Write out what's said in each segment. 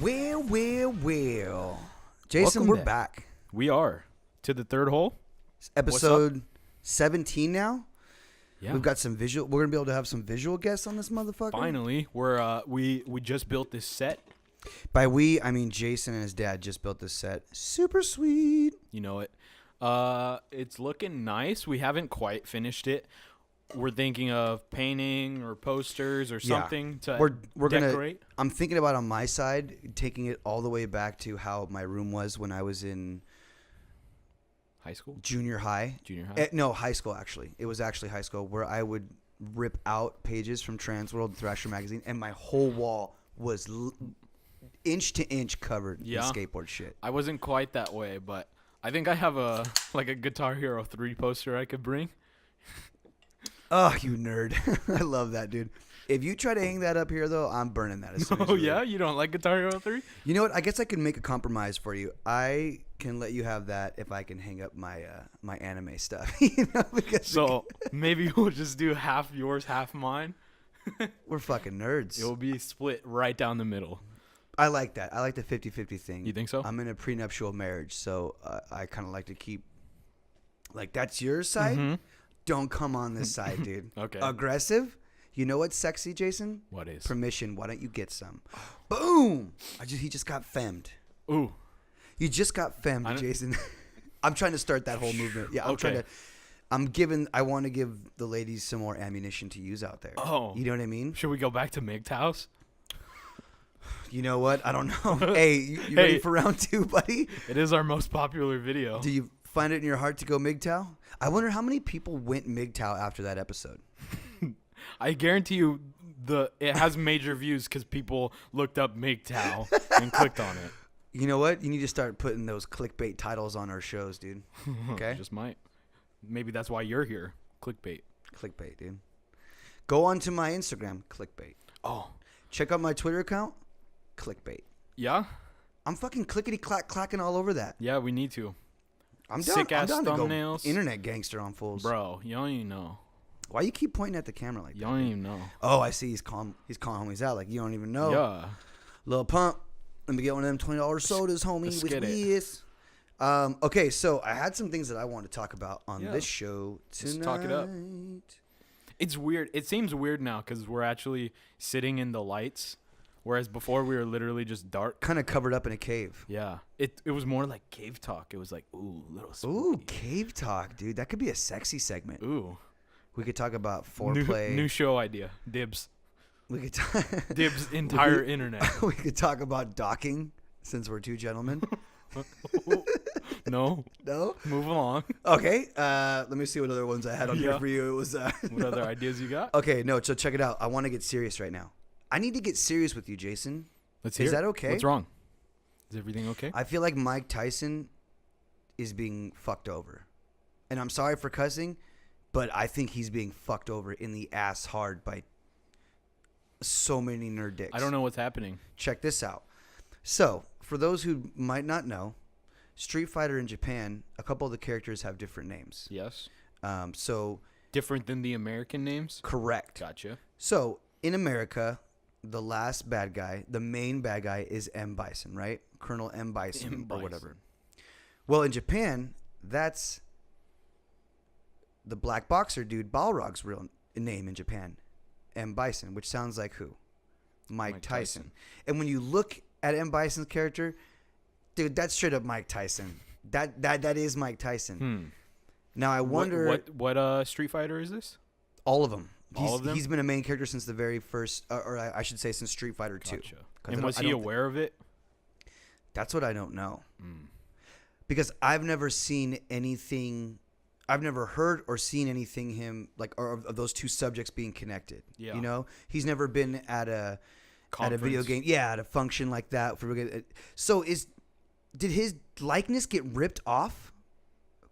Well. Jason, Welcome we're back. back. We are to the third hole. Episode 17 now. Yeah. We've got some visual. We're going to be able to have some visual guests on this motherfucker. Finally, we just built this set. By we, I mean Jason and his dad just built this set. Super sweet. You know it. It's looking nice. We haven't quite finished it. We're thinking of painting or posters or something to we're decorate. I'm thinking about on my side taking it all the way back to how my room was when I was in High school? junior high. Junior high? No, high school actually. It was actually high school where I would rip out pages from Transworld and Thrasher magazine, and my whole wall was inch to inch covered in skateboard shit. I wasn't quite that way, but I think I have a Guitar Hero 3 poster I could bring. Oh, you nerd. I love that, dude. If you try to hang that up here, though, I'm burning that as soon as Oh, you yeah? leave. You don't like Guitar Hero 3? You know what? I guess I can make a compromise for you. I can let you have that if I can hang up my my anime stuff. Because So maybe we'll just do half yours, half mine. we're fucking nerds. It will be split right down the middle. I like that. I like the 50-50 thing. You think so? I'm in a prenuptial marriage, so I kind of like to keep, like, that's your side. Mm-hmm. Don't come on this side, dude. Okay. Aggressive. You know what's sexy, Jason? What is? Permission. Why don't you get some? Boom. He just got femmed. Ooh. You just got femmed, Jason. I'm trying to start that whole movement. Yeah, I'm trying to. I want to give the ladies some more ammunition to use out there. Oh. You know what I mean? Should we go back to MGTOW's? You know what? I don't know. Hey, you ready for round 2, buddy? It is our most popular video. Do you find it in your heart to go MGTOW? I wonder how many people went MGTOW after that episode. I guarantee you it has major views because people looked up MGTOW and clicked on it. You know what? You need to start putting those clickbait titles on our shows, dude. Okay? Just might. Maybe that's why you're here. Clickbait. Clickbait, dude. Go on to my Instagram, clickbait. Oh. Check out my Twitter account, clickbait. Yeah? I'm fucking clickety-clacking all over that. Yeah, we need to. I'm down, Sick-ass I'm down thumbnails. to go internet gangster on fools. Bro, you don't even know. Why you keep pointing at the camera like You that? don't even know. Oh, I see. He's calling homies out like you don't even know. Yeah. Lil Pump, let me get one of them $20 sodas, homie, Let's with get it. whiz. Okay, so I had some things that I want to talk about on this show tonight. Let's talk it up. It's weird. It seems weird now because we're actually sitting in the lights, whereas before we were literally just dark. Kind of covered up in a cave. Yeah. It was more like cave talk. It was like, ooh, little spooky. Ooh, cave talk, dude. That could be a sexy segment. Ooh. We could talk about foreplay. New show idea. Dibs. We could Dibs entire internet. We could talk about docking since we're two gentlemen. No. No? Move along. Okay. Let me see what other ones I had on here for you. It was What other ideas you got? Okay, no, so check it out. I want to get serious right now. I need to get serious with you, Jason. Let's hear Is it. that okay? What's wrong? Is everything okay? I feel like Mike Tyson is being fucked over. And I'm sorry for cussing, but I think he's being fucked over in the ass hard by so many nerd dicks. I don't know what's happening. Check this out. So, for those who might not know, Street Fighter in Japan, a couple of the characters have different names. Yes. So Different than the American names? correct. Gotcha. So, in America, the last bad guy, the main bad guy is M. Bison, right? Colonel M. Bison, M. or Bison. whatever. Well, in Japan, that's the black boxer dude, Balrog's real name in Japan, M. Bison, which sounds like who? Mike Tyson. And when you look at M. Bison's character, dude, that's straight up Mike Tyson. That is Mike Tyson. Now I wonder what Street Fighter is this? all of them. All of them? He's been a main character since the very first, or I should say since Street Fighter 2. Gotcha. 'Cause And was he aware of it? That's what I don't know. Because I've never seen anything, I've never heard or seen anything or of those two subjects being connected. Yeah. You know, he's never been at a video Conference. game, at a function like that. So did his likeness get ripped off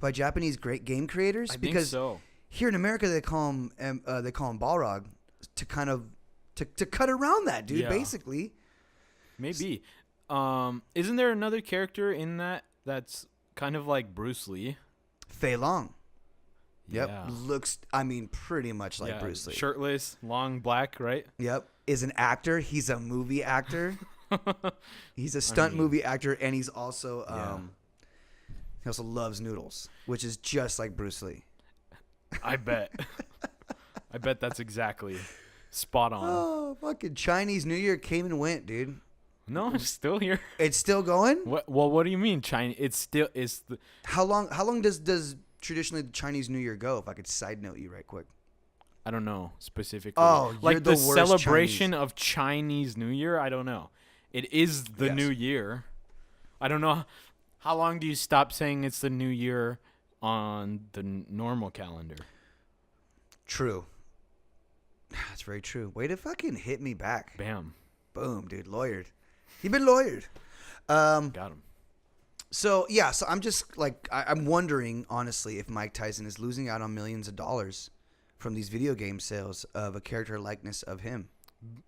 by Japanese great game creators? I think Because so. here in America they call him Balrog to kind of to cut around that, dude. Yeah. Basically, Maybe. Isn't there another character in that's kind of like Bruce Lee? Fei Long. Yep, Yeah. looks pretty much like Bruce Lee. Shirtless, long black, right? Yep, is an actor. He's a movie actor. He's a stunt mean, movie actor, and he's also Yeah. he also loves noodles, which is just like Bruce Lee. I bet. I bet that's exactly spot on. Oh, fucking Chinese New Year came and went, dude. No, I'm still here. It's still going? What? Well, what do you mean China? It's still is the. How long does traditionally the Chinese New Year go? If I could side note you right quick. I don't know specifically. Oh, like you're the the worst celebration Chinese. of Chinese New Year. I don't know. It is the Yes. New Year. I don't know. How long do you stop saying it's the New Year on the normal calendar? True. That's very true. Way to fucking hit me back. Bam, Boom, dude. Lawyered. You've been lawyered. got him. So yeah, so I'm just like I'm wondering honestly if Mike Tyson is losing out on millions of dollars from these video game sales of a character likeness of him.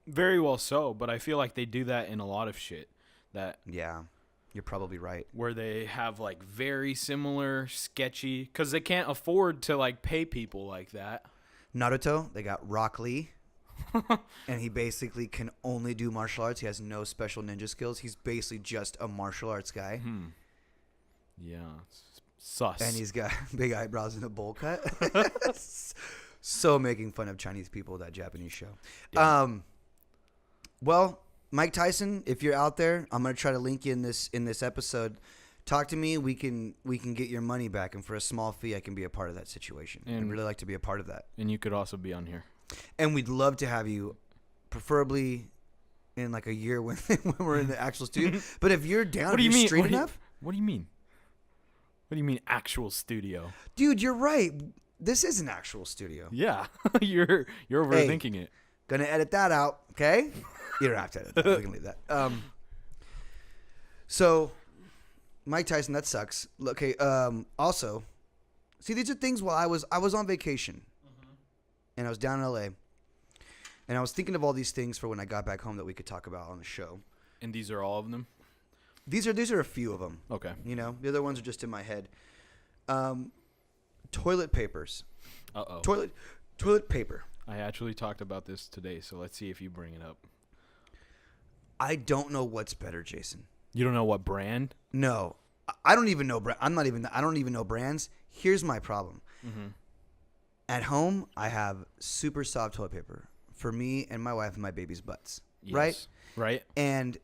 Very well so, but I feel like they do that in a lot of shit. That Yeah, you're probably right. where they have like very similar sketchy because they can't afford to like pay people like that. Naruto, they got Rock Lee, and he basically can only do martial arts. He has no special ninja skills. He's basically just a martial arts guy, Yeah, sus. and he's got big eyebrows and a bowl cut. So making fun of Chinese people, that Japanese show. Yeah. Well, Mike Tyson, if you're out there, I'm gonna try to link you in this episode. Talk to me. We can get your money back, and for a small fee, I can be a part of that situation. I'd And- really like to be a part of that, And you could also be on here. and we'd love to have you, preferably in like a year when when we're in the actual studio. But if you're down, What do if you you're mean? straight What do you- enough, What do you mean? What do you mean actual studio? dude, you're right. This is an actual studio. Yeah, you're overthinking it. Gonna edit that out, okay? You don't have to edit that. We can leave that. So, Mike Tyson, that sucks. Okay. Also, see, these are things while I was on vacation, and I was down in LA, and I was thinking of all these things for when I got back home that we could talk about on the show. And these are all of them. These are a few of them. Okay. You know, the other ones are just in my head. Toilet papers. Uh-oh. Toilet paper. I actually talked about this today, so let's see if you bring it up. I don't know what's better, Jason. You don't know what brand? No, I don't even know. I don't even know brands. Here's my problem. At home, I have super soft toilet paper for me and my wife and my baby's butts. Right? Yes. Right? And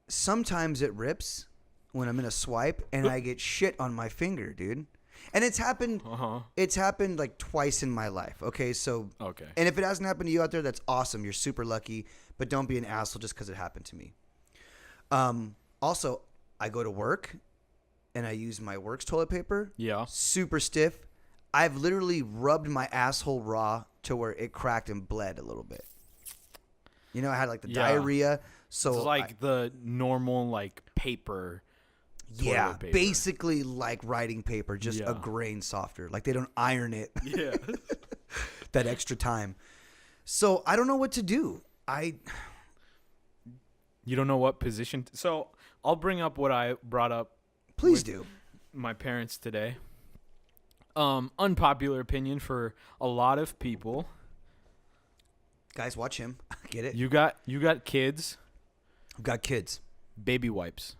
sometimes it rips when I'm in a swipe, and I get shit on my finger, dude. And it's happened. Uh-huh. It's happened like twice in my life. Okay, so Okay. and if it hasn't happened to you out there, that's awesome. You're super lucky, but don't be an asshole just because it happened to me. Also, I go to work, and I use my work's toilet paper. Yeah. Super stiff. I've literally rubbed my asshole raw to where it cracked and bled a little bit. You know, I had like the Yeah. diarrhea. So It's like the normal like paper. yeah, toilet paper. basically like writing paper, just a Yeah. grain softer. Like they don't iron it. Yeah. That extra time. So I don't know what to do. You don't know what position. So I'll bring up what I brought up Please with do. my parents today. Unpopular opinion for a lot of people. Guys, watch him. Get it? You got kids. I've got kids. Baby wipes.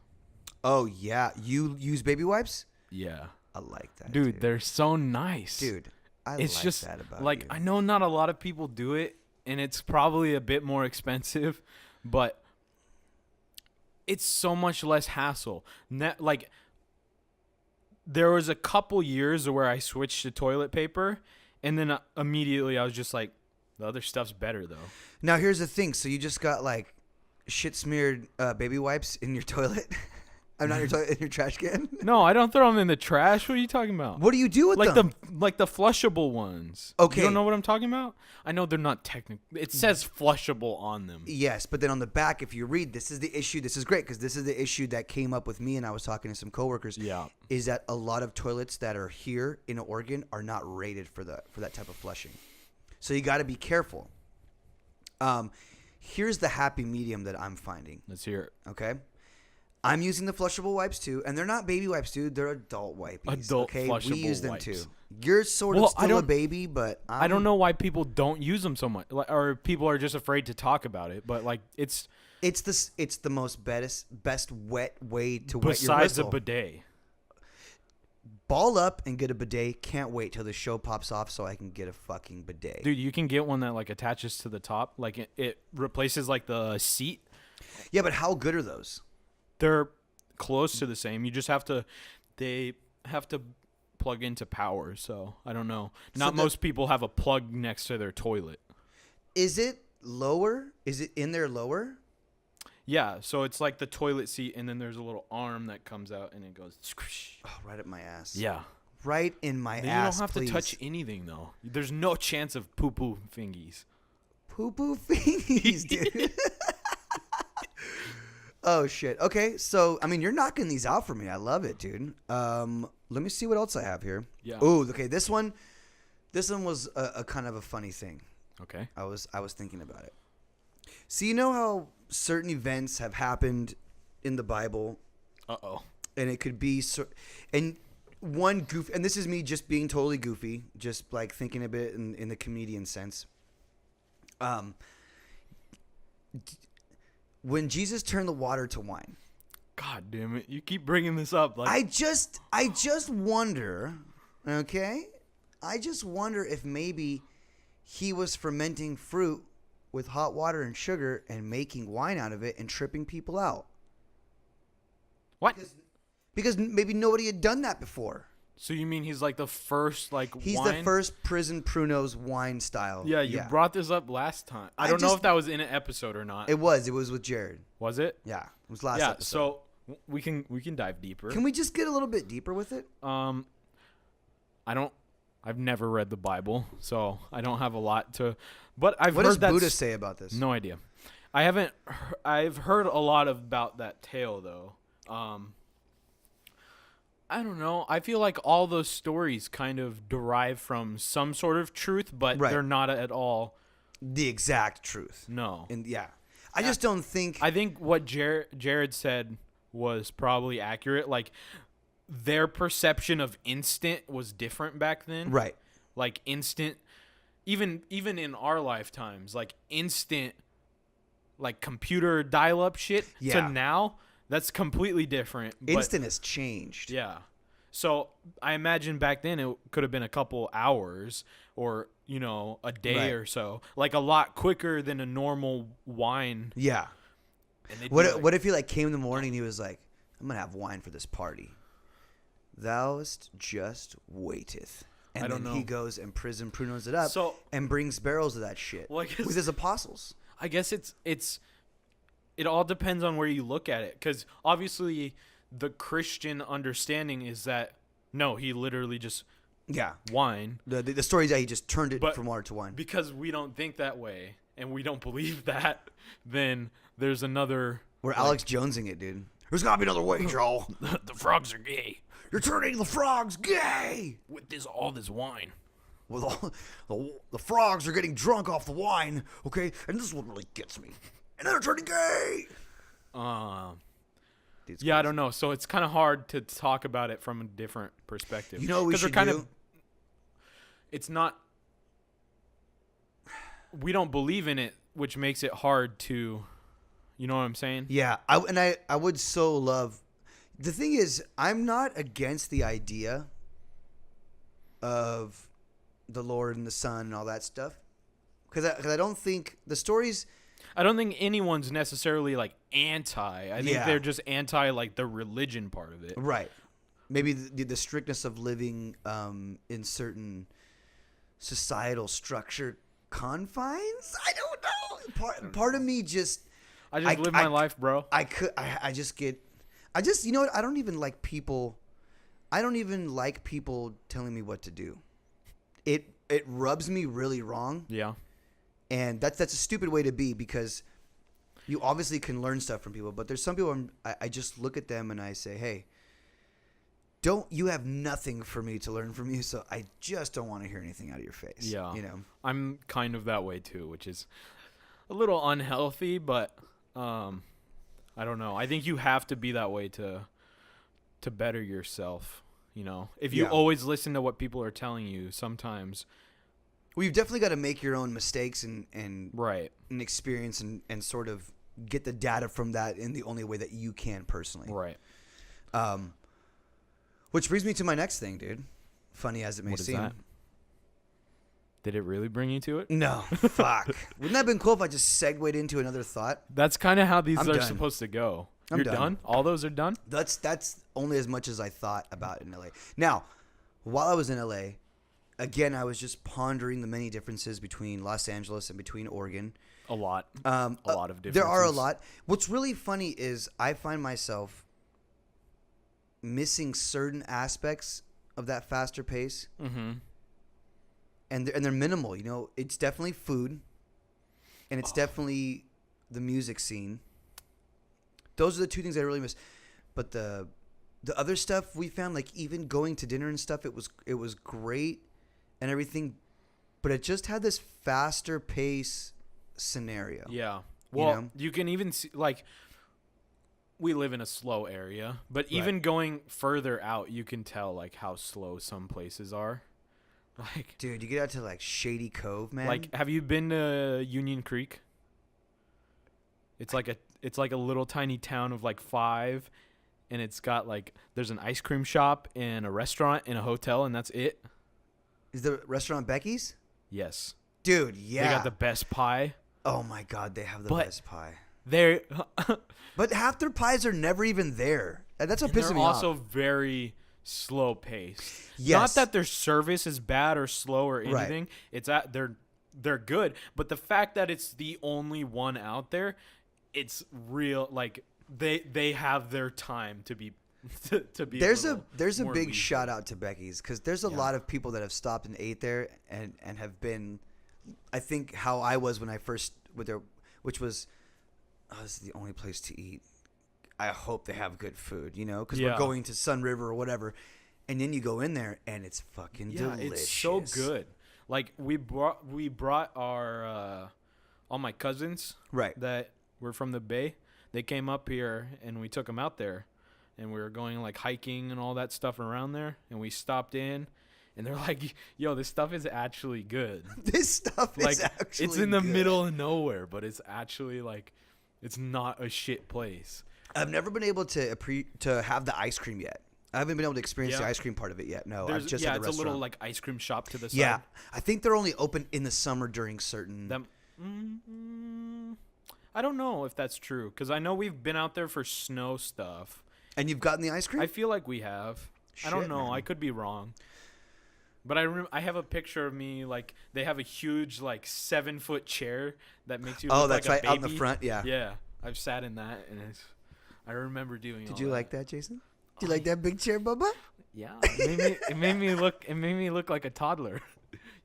Oh yeah, you use baby wipes? Yeah. I like that, Dude, they're so nice. Dude, I It's like just that about like you. I know not a lot of people do it, and it's probably a bit more expensive, but it's so much less hassle. Like there was a couple years where I switched to toilet paper, and then immediately I was just like, the other stuff's better though. Now here's the thing. So you just got like shit smeared baby wipes in your toilet? I'm not in your toilet, in your trash can. No, I don't throw them in the trash. What are you talking about? What do you do with Like them? the flushable ones. Okay. You don't know what I'm talking about? I know they're not technical. It says flushable on them. Yes, but then on the back, if you read, this is the issue. This is great because this is the issue that came up with me, and I was talking to some coworkers. Yeah. Is that a lot of toilets that are here in Oregon are not rated for that type of flushing, so you got to be careful. Here's the happy medium that I'm finding. Let's hear it. Okay, I'm using the flushable wipes too, and they're not baby wipes, dude. They're adult wipes. Adult okay? flushable We use them wipes. too. You're sort Well, of I still a don't- baby, but I don't know why people don't use them so much, or people are just afraid to talk about it. But like, it's It's the most best wet way to wet your Besides a whistle. bidet. Ball up and get a bidet. Can't wait till the show pops off so I can get a fucking bidet. Dude, you can get one that like attaches to the top. Like it replaces like the seat. Yeah, but how good are those? They're close to the same. You just have to, they have to plug into power. So I don't know. Not most people have a plug next to their toilet. Is it lower? Is it in there lower? Yeah. So it's like the toilet seat, and then there's a little arm that comes out, and it goes. Squish. Oh, right up my ass. Yeah. Right in my Then ass. you don't have please. to touch anything though. There's no chance of poo poo fingies. Poo poo fingies, dude. Oh shit. Okay, so I mean, you're knocking these out for me. I love it, dude. Let me see what else I have here. Yeah. Oh, okay. This one was a kind of a funny thing. Okay. I was thinking about it. So you know how certain events have happened in the Bible, Uh-oh. and it could be and one goof, and this is me just being totally goofy, just like thinking a bit in the comedian sense. When Jesus turned the water to wine, God damn it. You keep bringing this up. Like, I just wonder, okay? I just wonder if maybe he was fermenting fruit with hot water and sugar and making wine out of it and tripping people out. what? Because maybe nobody had done that before. So you mean he's like the first like He's wine? the first Prison Pruno's wine style. Yeah, you brought this up last time. I I don't know just- if that was in an episode or not. It was with Jared. Was it? Yeah, it was last Yeah. episode. So we can dive deeper. Can we just get a little bit deeper with it? I've never read the Bible, so I don't have a lot to. But I've What heard does that. Buddha say about this? No idea. I haven't. I've heard a lot about that tale though. I don't know. I feel like all those stories kind of derive from some sort of truth, but Right. they're not at all. The exact truth. No. And yeah, I just don't think. I think what Jared said was probably accurate. Like their perception of instant was different back then. Right. Like instant, even in our lifetimes, like instant, like computer dial-up shit Yeah. to now, that's completely different. But, Instant has changed. yeah. So I imagine back then it could have been a couple hours or a day Right. or so, like a lot quicker than a normal wine. Yeah. And they'd be What like, what if he like came in the morning and he was like, "I'm gonna have wine for this party." Thou'st just waiteth. And I don't then he know. goes and Prison Prunos it up So- and brings barrels of that shit Well, I guess- with his apostles. I guess it all depends on where you look at it, because obviously the Christian understanding is that no, he literally just Yeah. wine, The story is that he just turned it But- from water to wine. because we don't think that way and we don't believe that. Then there's another. We're Alex Jonesing it, dude. There's gotta be another way, Joel. The frogs are gay You're turning the frogs gay. with all this wine. With all the frogs are getting drunk off the wine, okay? And this is what really gets me. And they're turning gay. Dude, it's Yeah, I crazy. don't know. So it's kind of hard to talk about it from a different perspective. You know what we 'Cause we're should kind do? of. It's not. We don't believe in it, which makes it hard to. You know what I'm saying? Yeah, I would so love. The thing is, I'm not against the idea of the Lord and the Son and all that stuff, because I don't think the stories. I don't think anyone's necessarily like anti. I think Yeah. they're just anti like the religion part of it. Right. Maybe the strictness of living in certain societal structure confines. I don't know. Part of me just. I just live my life, bro. I just you know what? I don't even like people. I don't even like people telling me what to do. It rubs me really wrong, Yeah. and that's a stupid way to be, because you obviously can learn stuff from people, but there's some people I just look at them and I say, hey, you have nothing for me to learn from you, so I just don't want to hear anything out of your face. Yeah. You know. I'm kind of that way too, which is a little unhealthy, but I don't know. I think you have to be that way to better yourself. If you Yeah. always listen to what people are telling you, sometimes. Well, you've definitely got to make your own mistakes and Right. experience and sort of get the data from that in the only way that you can personally. Right. Which brings me to my next thing, dude. Funny as it may What is seem. that? Did it really bring you to it? No, fuck. Wouldn't that have been cool if I just segued into another thought? That's kind of how these I'm are done. supposed to go. I'm You're done. done? All those are done? That's only as much as I thought about in LA. Now, while I was in LA, again, I was just pondering the many differences between Los Angeles and between Oregon. A lot. A lot of There are a differences. lot. What's really funny is I find myself missing certain aspects of that faster pace, Mm-hmm. and they're minimal. You know, it's definitely food, and it's definitely the music scene. Those are the two things I really miss. But the other stuff we found, like even going to dinner and stuff, it was great and everything, but it just had this faster pace scenario. Yeah. Well, know? you can even see, like, we live in a slow area, but Right. even going further out, you can tell, like, how slow some places are. Like, Dude, you get out to like Shady Cove, man. like, have you been to Union Creek? It's like a little tiny town of like 5, and it's got like there's an ice cream shop and a restaurant and a hotel, and that's it. Is the restaurant Becky's? Yes. Dude, yeah. They got the best pie. Oh my god, they have the But- best pie. They're But half their pies are never even there. And that's what pisses they're me also off. very slow paced. Yes. Not that their service is bad or slow or Right. anything. It's at they're good, but the fact that it's the only one out there, it's real. Like they have their time to be to be. There's little a more big leisurely. shout out to Becky's because there's a Yeah. lot of people that have stopped and ate there and have been, I think how I was when I first with their, which was, this is the only place to eat. I hope they have good food, you know, because Yeah. we're going to Sun River or whatever, and then you go in there and it's fucking Yeah, delicious. it's so good. Like we brought our all my cousins Right. that were from the Bay. They came up here and we took them out there, and we were going like hiking and all that stuff around there, and we stopped in, and they're like, "Yo, this stuff is actually good." This stuff Like is actually it's in the good. middle of nowhere, but it's actually like it's not a shit place. I've never been able to have the ice cream yet. I haven't been able to experience the Yeah. ice cream part of it yet. No, There's I've just yeah, had the it's a little restaurant. like ice cream shop to the side. Yeah, I think they're only open in the summer during certain. Them, I don't know if that's true because I know we've been out there for snow stuff. And you've gotten the ice cream? I feel like we have. I don't Shit, know. man. I could be wrong. But I have a picture of me like they have a huge like 7-foot chair that makes you. Oh, look that's like right, a out in the baby. front, yeah. Yeah, I've sat in that and it's. I remember doing. Did all you that. like that, Jason? Did you like that big chair, Bubba? Yeah, it made me look like a toddler.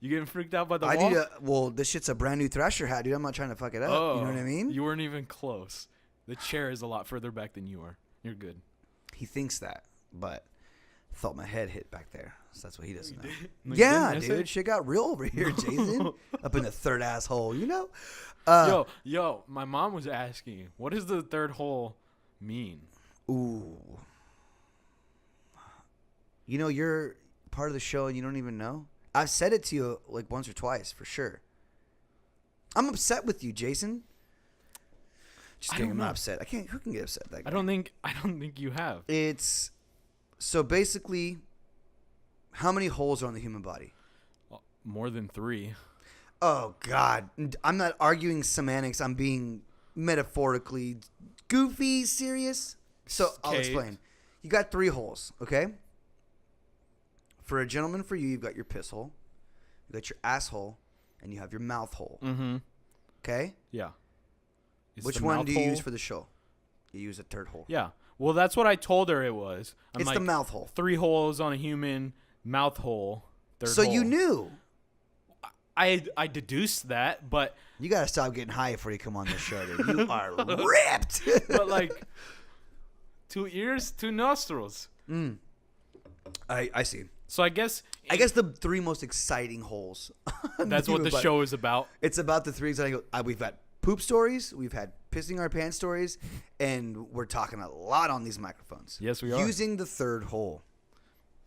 You getting freaked out by the I wall? need a. Well, this shit's a brand new Thrasher hat, dude. I'm not trying to fuck it up. Oh, You know what I mean? You weren't even close. The chair is a lot further back than you are. You're good. He thinks that, but I felt my head hit back there. So that's what he doesn't know. Like, Yeah, didn't I dude. say- Shit got real over here, Jason. Up in the third asshole, you know? Yo, my mom was asking, what does the third hole mean? Ooh. You know, you're part of the show and you don't even know? I've said it to you like once or twice, for sure. I'm upset with you, Jason. Just I kidding, don't I'm know. not upset. I can't. Who can get upset? That guy? I don't think you have. It's so basically, how many holes are on the human body? More than 3. Oh God, I'm not arguing semantics. I'm being metaphorically goofy, serious. So I'll Okay. explain. You got 3 holes, okay? For a gentleman, for you, you've got your piss hole, you got your asshole, and you have your mouth hole. Mm-hmm. Okay? Yeah. It's Which the one mouth do you use hole. for the show? You use a third hole. Yeah. Well, that's what I told her it was. I'm It's like, the mouth hole. 3 holes on a human, mouth hole, third So hole. you knew. I deduced that, but You gotta stop getting high before you come on this show, dude. You are ripped. but like 2 ears, 2 nostrils. I see. So I guess the 3 most exciting holes. on that's what human the body. show is about. It's about the 3 exciting. We've had poop stories, we've had pissing our pants stories, and we're talking a lot on these microphones. Yes, we are. Using the third hole.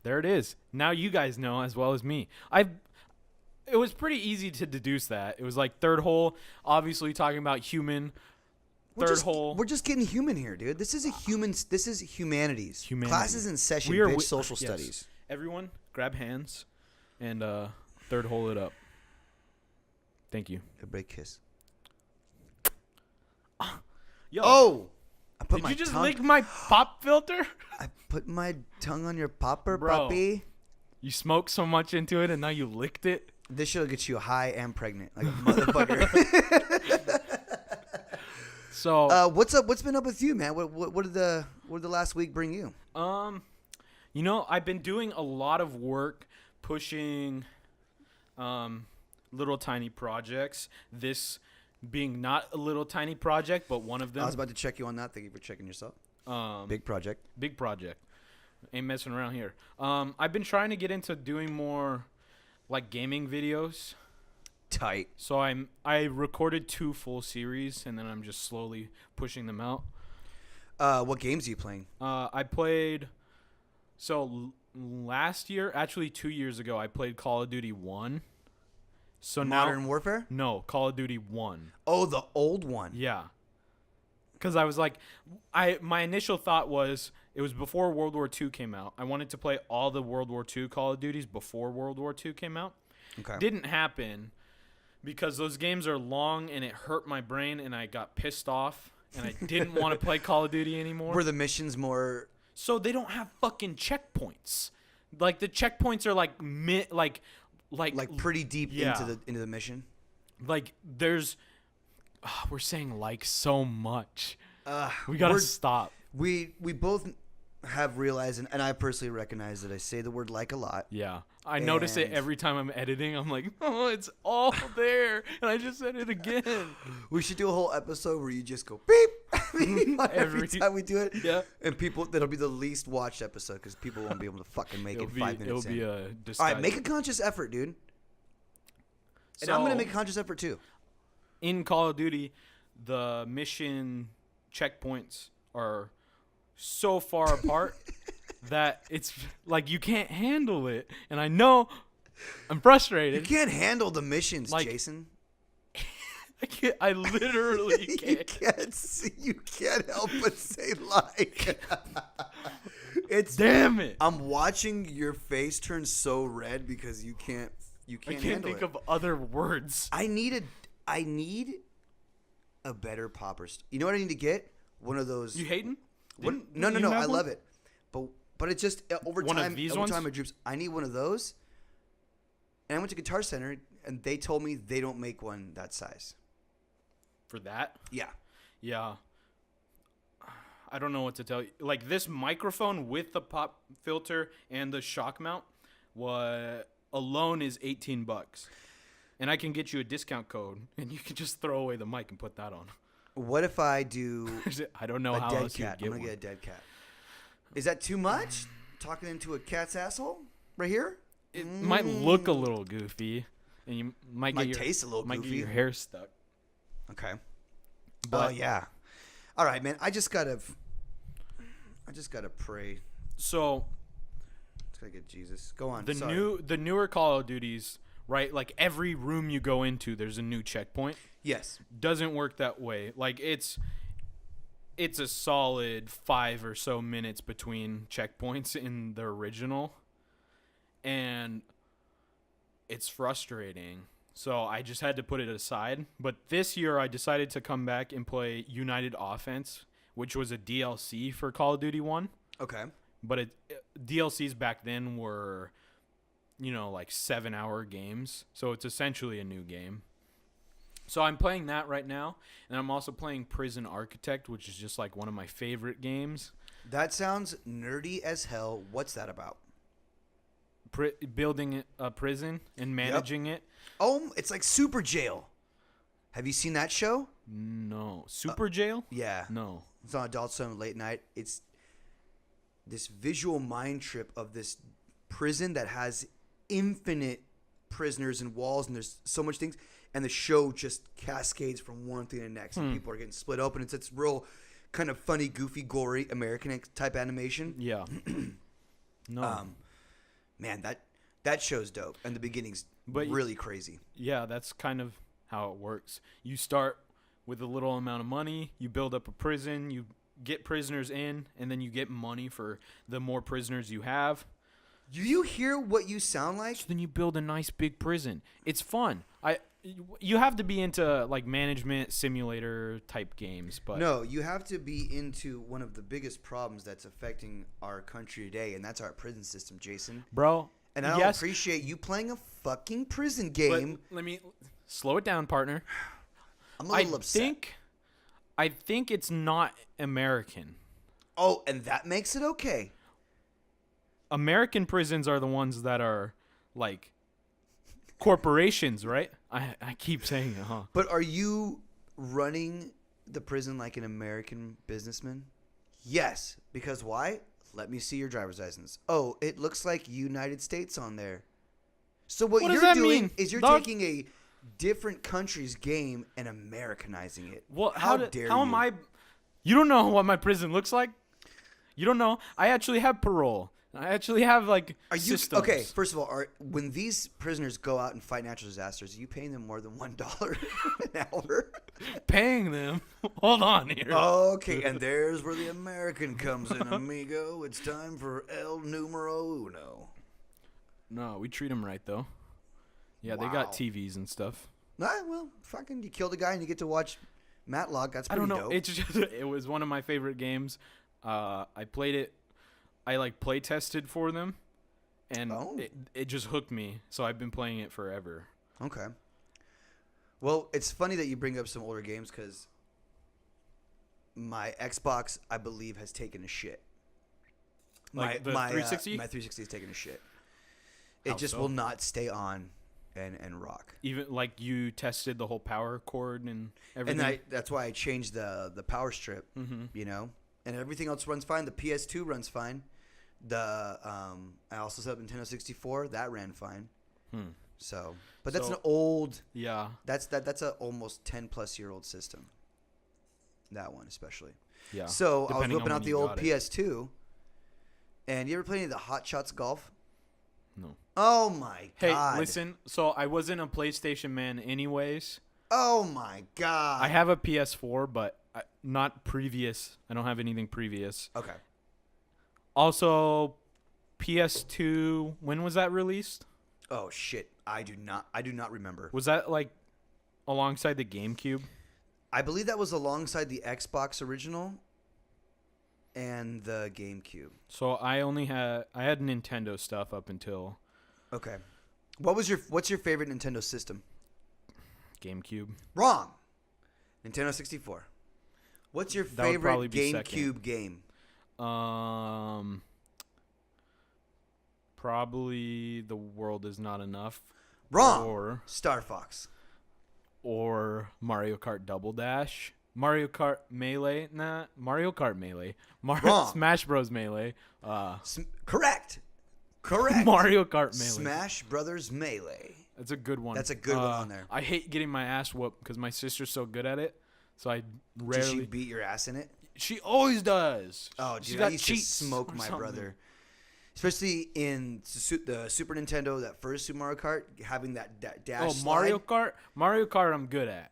There it is. Now you guys know as well as me. It was pretty easy to deduce that. It was like third hole, obviously talking about human. third hole. We're just getting human here, dude. This is This is humanities. Humanity. Classes in session. We are Bitch, social yes. studies. Everyone, grab hands and third hole it up. Thank you. Everybody kiss. Yo, Oh, I put did my you just tongue. lick my pop filter? I put my tongue on your popper, Bro. puppy. You smoked so much into it and now you licked it? This shit'll get you high and pregnant, like a motherfucker. So, What's up? What's been up with you, man? What did the last week bring you? you know, I've been doing a lot of work pushing little tiny projects. This being not a little tiny project, but one of them. I was about to check you on that. Thank you for checking yourself. Big project. Big project. Ain't messing around here. I've been trying to get into doing more like gaming videos. Tight. So I recorded 2 full series and then I'm just slowly pushing them out. What games are you playing? I played last year, actually 2 years ago, I played Call of Duty 1. So Modern now Warfare? no, Call of Duty 1. Oh, the old one. Yeah. Cuz I was like my initial thought was it was before World War II came out. I wanted to play all the World War II Call of Duties before World War II came out. Okay. Didn't happen because those games are long and it hurt my brain and I got pissed off and I didn't want to play Call of Duty anymore. Were the missions more? So they don't have fucking checkpoints. Like the checkpoints are like Like pretty deep Yeah. into the mission. like there's we're saying like so much. We got to we're- stop. We both have realized, and I personally recognize that I say the word like a lot. Yeah. I notice it And- every time I'm editing. I'm like, "Oh, it's all there." And I just said it again. We should do a whole episode where you just go beep every Every- time we do it. Yeah. And people, that'll be the least watched episode because people won't be able to fucking make It'll it be 5 minutes it'll be in. a All disguise. right, make a conscious effort, dude. And I'm gonna So- make a conscious effort too. in Call of Duty, the mission checkpoints are so far apart that it's like you can't handle it. And I know I'm You frustrated. can't handle the missions, Like- Jason. I literally You can't. can't see. You can't help but say like. It's. Damn it. I'm watching your face turn so red because you can't. You I can't. can't handle think it. of other words. I need a better popper. You know what I need to get? One of those. You hating? What, Didn't no, you I have love one? it, but it's just over One of time. these over ones? time, it droops. I need one of those. And I went to Guitar Center, and they told me they don't make one that size. For that? Yeah. Yeah. I don't know what to tell you. Like this microphone with the pop filter and the shock mount alone is $18. And I can get you a discount code and you can just throw away the mic and put that on. What if I do I don't know a how dead else you cat? get I'm gonna one. get a dead cat. Is that too much? Talking into a cat's asshole right here? It might look a little goofy and you might Might get your taste a little might get goofy. your hair stuck. Okay. But Yeah. All right, man. I just gotta pray. so Just gotta get Jesus. Go on. the Sorry. newer Call of Duties, right? Like every room you go into there's a new checkpoint. Yes. Doesn't work that way. Like it's a solid 5 or so minutes between checkpoints in the original, and it's frustrating. So I just had to put it aside. But this year I decided to come back and play United Offense, which was a DLC for Call of Duty 1. Okay. But DLCs back then were, like 7-hour games. So it's essentially a new game. So I'm playing that right now, and I'm also playing Prison Architect, which is just like one of my favorite games. That sounds nerdy as hell. What's that about? Building a prison and managing it. Oh, it's like Super Jail. Have you seen that show? No. Super Jail? Yeah. No. It's on Adult Swim late night. It's this visual mind trip of this prison that has infinite prisoners and walls, and there's so much things, and the show just cascades from one thing to the next, and people are getting split open. It's real kind of funny, goofy, gory American type animation. Yeah. No. Man, that show's dope, and the beginning's But really crazy. Yeah, that's kind of how it works. You start with a little amount of money. You build up a prison. You get prisoners in, and then you get money for the more prisoners you have. Do you hear what you sound like? So then you build a nice big prison. It's fun. You have to be into like management simulator type games, but No, you have to be into one of the biggest problems that's affecting our country today, and that's our prison system, Jason. bro. And I don't yes, appreciate you playing a fucking prison but game. let me slow it down, partner. I'm a little upset. I think it's not American. Oh, and that makes it okay. American prisons are the ones that are like corporations, right? I keep saying it, huh? But are you running the prison like an American businessman? Yes. Because why? Let me see your driver's license. Oh, it looks like United States on there. So what What does you're that doing mean, is you're dog? taking a different country's game and Americanizing it. Well, how how dare how you? am I? You don't know what my prison looks like. You don't know. I actually have parole. I actually have like Are you systems. okay? First of all, when these prisoners go out and fight natural disasters, are you paying them more than $1 an hour? Paying them. Hold on here. Okay, and there's where the American comes in, amigo. It's time for El Numero Uno. No, we treat them right though. Yeah, they Wow. got TVs and stuff. Well, fucking, you killed a guy and you get to watch Matlock. That's I pretty don't know. dope. It's just it was one of my favorite games. I played it. I like play tested for them, and Oh. it just hooked me. So I've been playing it forever. Okay. Well, it's funny that you bring up some older games because my Xbox, I believe, has taken a shit. Like the my 360? My 360 is taking a shit. It How just so? will not stay on and rock. Even like you tested the whole power cord and everything. And that's why I changed the power strip, Mm-hmm. you know, and everything else runs fine. The PS2 runs fine. I also set up Nintendo 64. That ran fine. So, but that's So- an old. Yeah. That's a almost 10+ year old system. That one especially. Yeah. So I was Depending on whipping out when the you old got it. PS2. And you ever play any of the Hot Shots Golf? No. Oh my Hey, god! listen. So I wasn't a PlayStation man, anyways. Oh my god! I have a PS4, but not previous. I don't have anything previous. Okay. Also, PS2. When was that released? Oh shit! I do not remember. Was that like alongside the GameCube? I believe that was alongside the Xbox original and the GameCube. So I had Nintendo stuff up until Okay. What's your favorite Nintendo system? GameCube. Wrong. Nintendo 64. What's your That would probably favorite be GameCube game? Probably The World Is Not Enough. Wrong. Or Star Fox. Mario Kart Double Dash. Mario Kart Melee. Nah, Mario Kart Melee. Wrong. Smash Bros. Melee. Correct. Correct. Mario Kart Melee. Smash Brothers Melee. That's a good one. That's a good one on there. I hate getting my ass whooped because my sister's so good at it. So I Did rarely. she beat your ass in it? She always does. Oh, She's dude, got I used to cheats smoke or my something. brother. Especially in the Super Nintendo, that first Super Mario Kart, having that dash Oh, slide. Mario Kart. Mario Kart, I'm good at.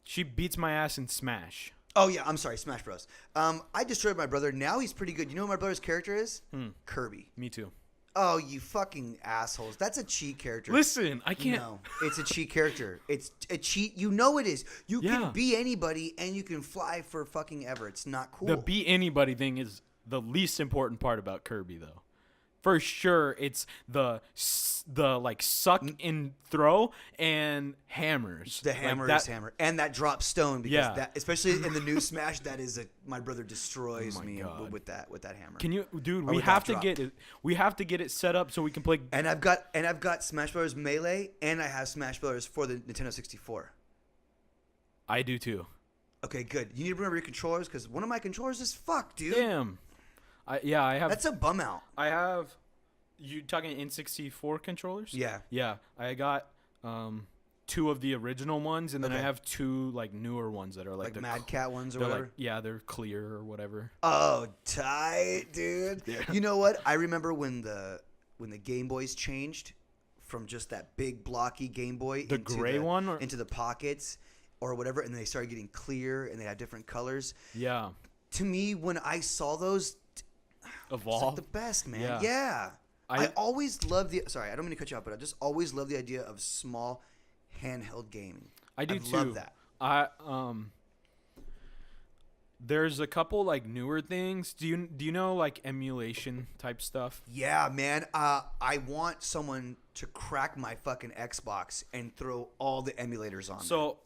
She beats my ass in Smash. Oh, yeah, I'm sorry, Smash Bros. I destroyed my brother. Now he's pretty good. You know who my brother's character is? Kirby. Me too. Oh, you fucking assholes. That's a cheat character. Listen, I can't. No, it's a cheat character. It's a cheat. You know it is. You Yeah. can be anybody and you can fly for fucking ever. It's not cool. The be anybody thing is the least important part about Kirby, though. For sure, it's the like suck and throw and hammers. The Like hammer that- is hammer, and that drop stone because Yeah. that, especially in the new Smash, that is my brother destroys Oh my me God. with that hammer. Can you, dude? Or We with have that to get it. We have to get it set up so we can play. And I've got Smash Bros. Melee, and I have Smash Bros. For the Nintendo 64. I do too. Okay, good. You need to remember your controllers because one of my controllers is fucked, dude. Damn. I have. That's a bum out. I have. You talking N64 controllers? Yeah. Yeah, I got two of the original ones, and then I Okay. have two like newer ones that are like, Like the Mad Cat ones or They're whatever. like, yeah, they're clear or whatever. Oh, tight, dude. Yeah. You know what? I remember when the Game Boys changed from just that big blocky Game Boy The gray one or- into the pockets, or whatever, and they started getting clear and they had different colors. Yeah. To me, when I saw those, it's like Evolve. the best, man. Yeah. Yeah. I I always love the. Sorry, I don't mean to cut you off, but I just always love the idea of small, handheld gaming. I do I too. love that. I there's a couple like newer things. Do you know like emulation type stuff? Yeah, man. I want someone to crack my fucking Xbox and throw all the emulators on. So,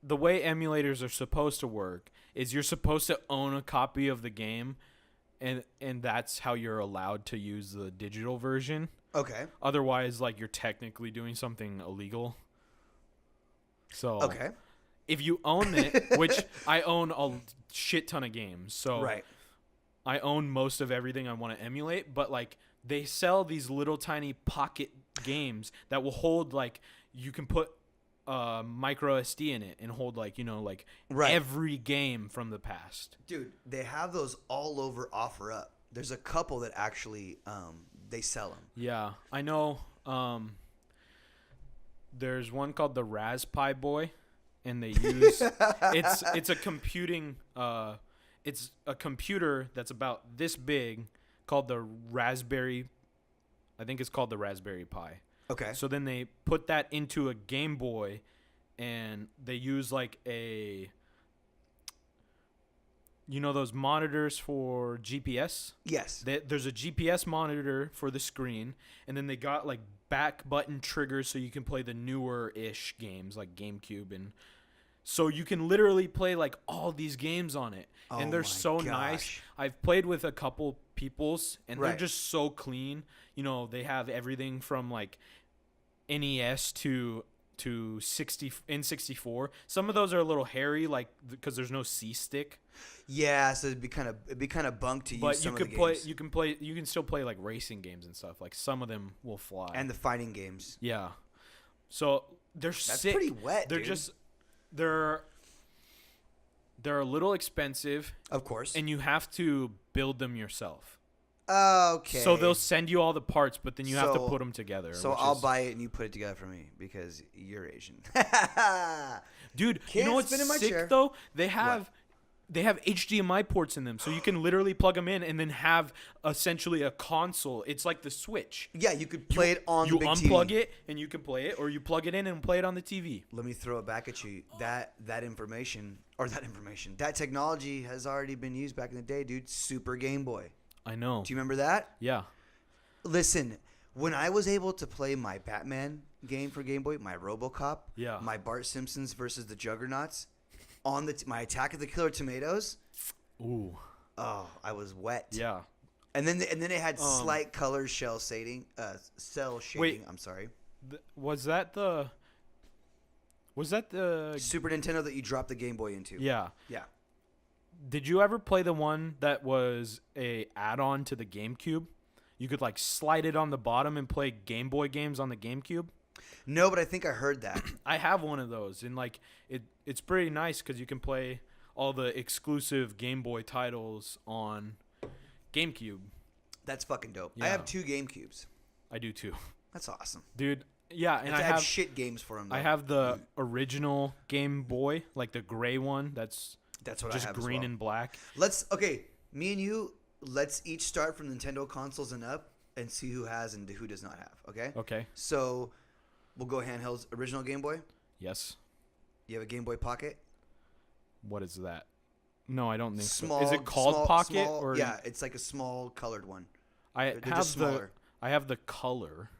the way emulators are supposed to work is you're supposed to own a copy of the game, and that's how you're allowed to use the digital version. there. Okay. Otherwise, like you're technically doing something illegal. So, Okay. if you own it, which I own a shit ton of games, so Right. I own most of everything I want to emulate, but like they sell these little tiny pocket games that will hold like you can put micro SD in it and hold like like Right. every game from the past. Dude, they have those all over OfferUp. There's a couple that actually they sell them. Yeah, I know. There's one called the Raspberry Boy, and they use it's a computing it's a computer that's about this big called the Raspberry. I think it's called the Raspberry Pi. Okay. So then they put that into a Game Boy, and they use like those monitors for GPS. Yes. There's a GPS monitor for the screen, and then they got like back button triggers so you can play the newer-ish games like GameCube, and so you can literally play like all these games on it, Oh and they're my so nice. gosh. I've played with a couple peoples, and they're Right. just so clean. They have everything from like NES to 60 N64. Some of those are a little hairy, like because there's no C stick. Yeah, so it'd be kind of bunk to use But some you of the could play. games. You can still play like racing games and stuff. Like some of them will fly. And the fighting games. yeah, so they're That's sick. pretty wet, They're dude. just they're a little expensive, Of course. and you have to build them yourself. Okay. So they'll send you all the parts, but then you have to So- put them together. So which I'll is- buy it and you put it together for me because you're Asian. Dude, you Can't know what's spin in my sick chair. though? They have HDMI ports in them, so you can literally plug them in and then have essentially a console. It's like the Switch. Yeah, you could play it on You the big unplug TV. it and you can play it, or you plug it in and play it on the TV. Let me throw it back at you. That technology has already been used back in the day, dude. Super Game Boy. I know. Do you remember that? Yeah. Listen, when I was able to play my Batman game for Game Boy, my RoboCop, Yeah. my Bart Simpsons versus the Juggernauts, on my Attack of the Killer Tomatoes, Ooh. oh, I was wet. Yeah. And then it had slight color cell shading. Wait. I'm sorry. Was that the Super Nintendo that you dropped the Game Boy into. Yeah. Yeah. Did you ever play the one that was a add-on to the GameCube? You could like slide it on the bottom and play Game Boy games on the GameCube. No, but I think I heard that. I have one of those, and like it's pretty nice because you can play all the exclusive Game Boy titles on GameCube. That's fucking dope. I Yeah. have 2 GameCubes. I do too, That's awesome. dude. Yeah, and I I have have shit games for them. I have the original Game Boy, like the gray one. That's That's what just I have green as well. and black. Me and you, let's each start from Nintendo consoles and up and see who has and who does not have, okay? Okay. So, we'll go handhelds. Original Game Boy? Yes. You have a Game Boy Pocket? What is that? No, I don't think Small. so. Is it called Pocket small- or? Yeah, it's like a small colored one. I They're have just smaller. I have the color.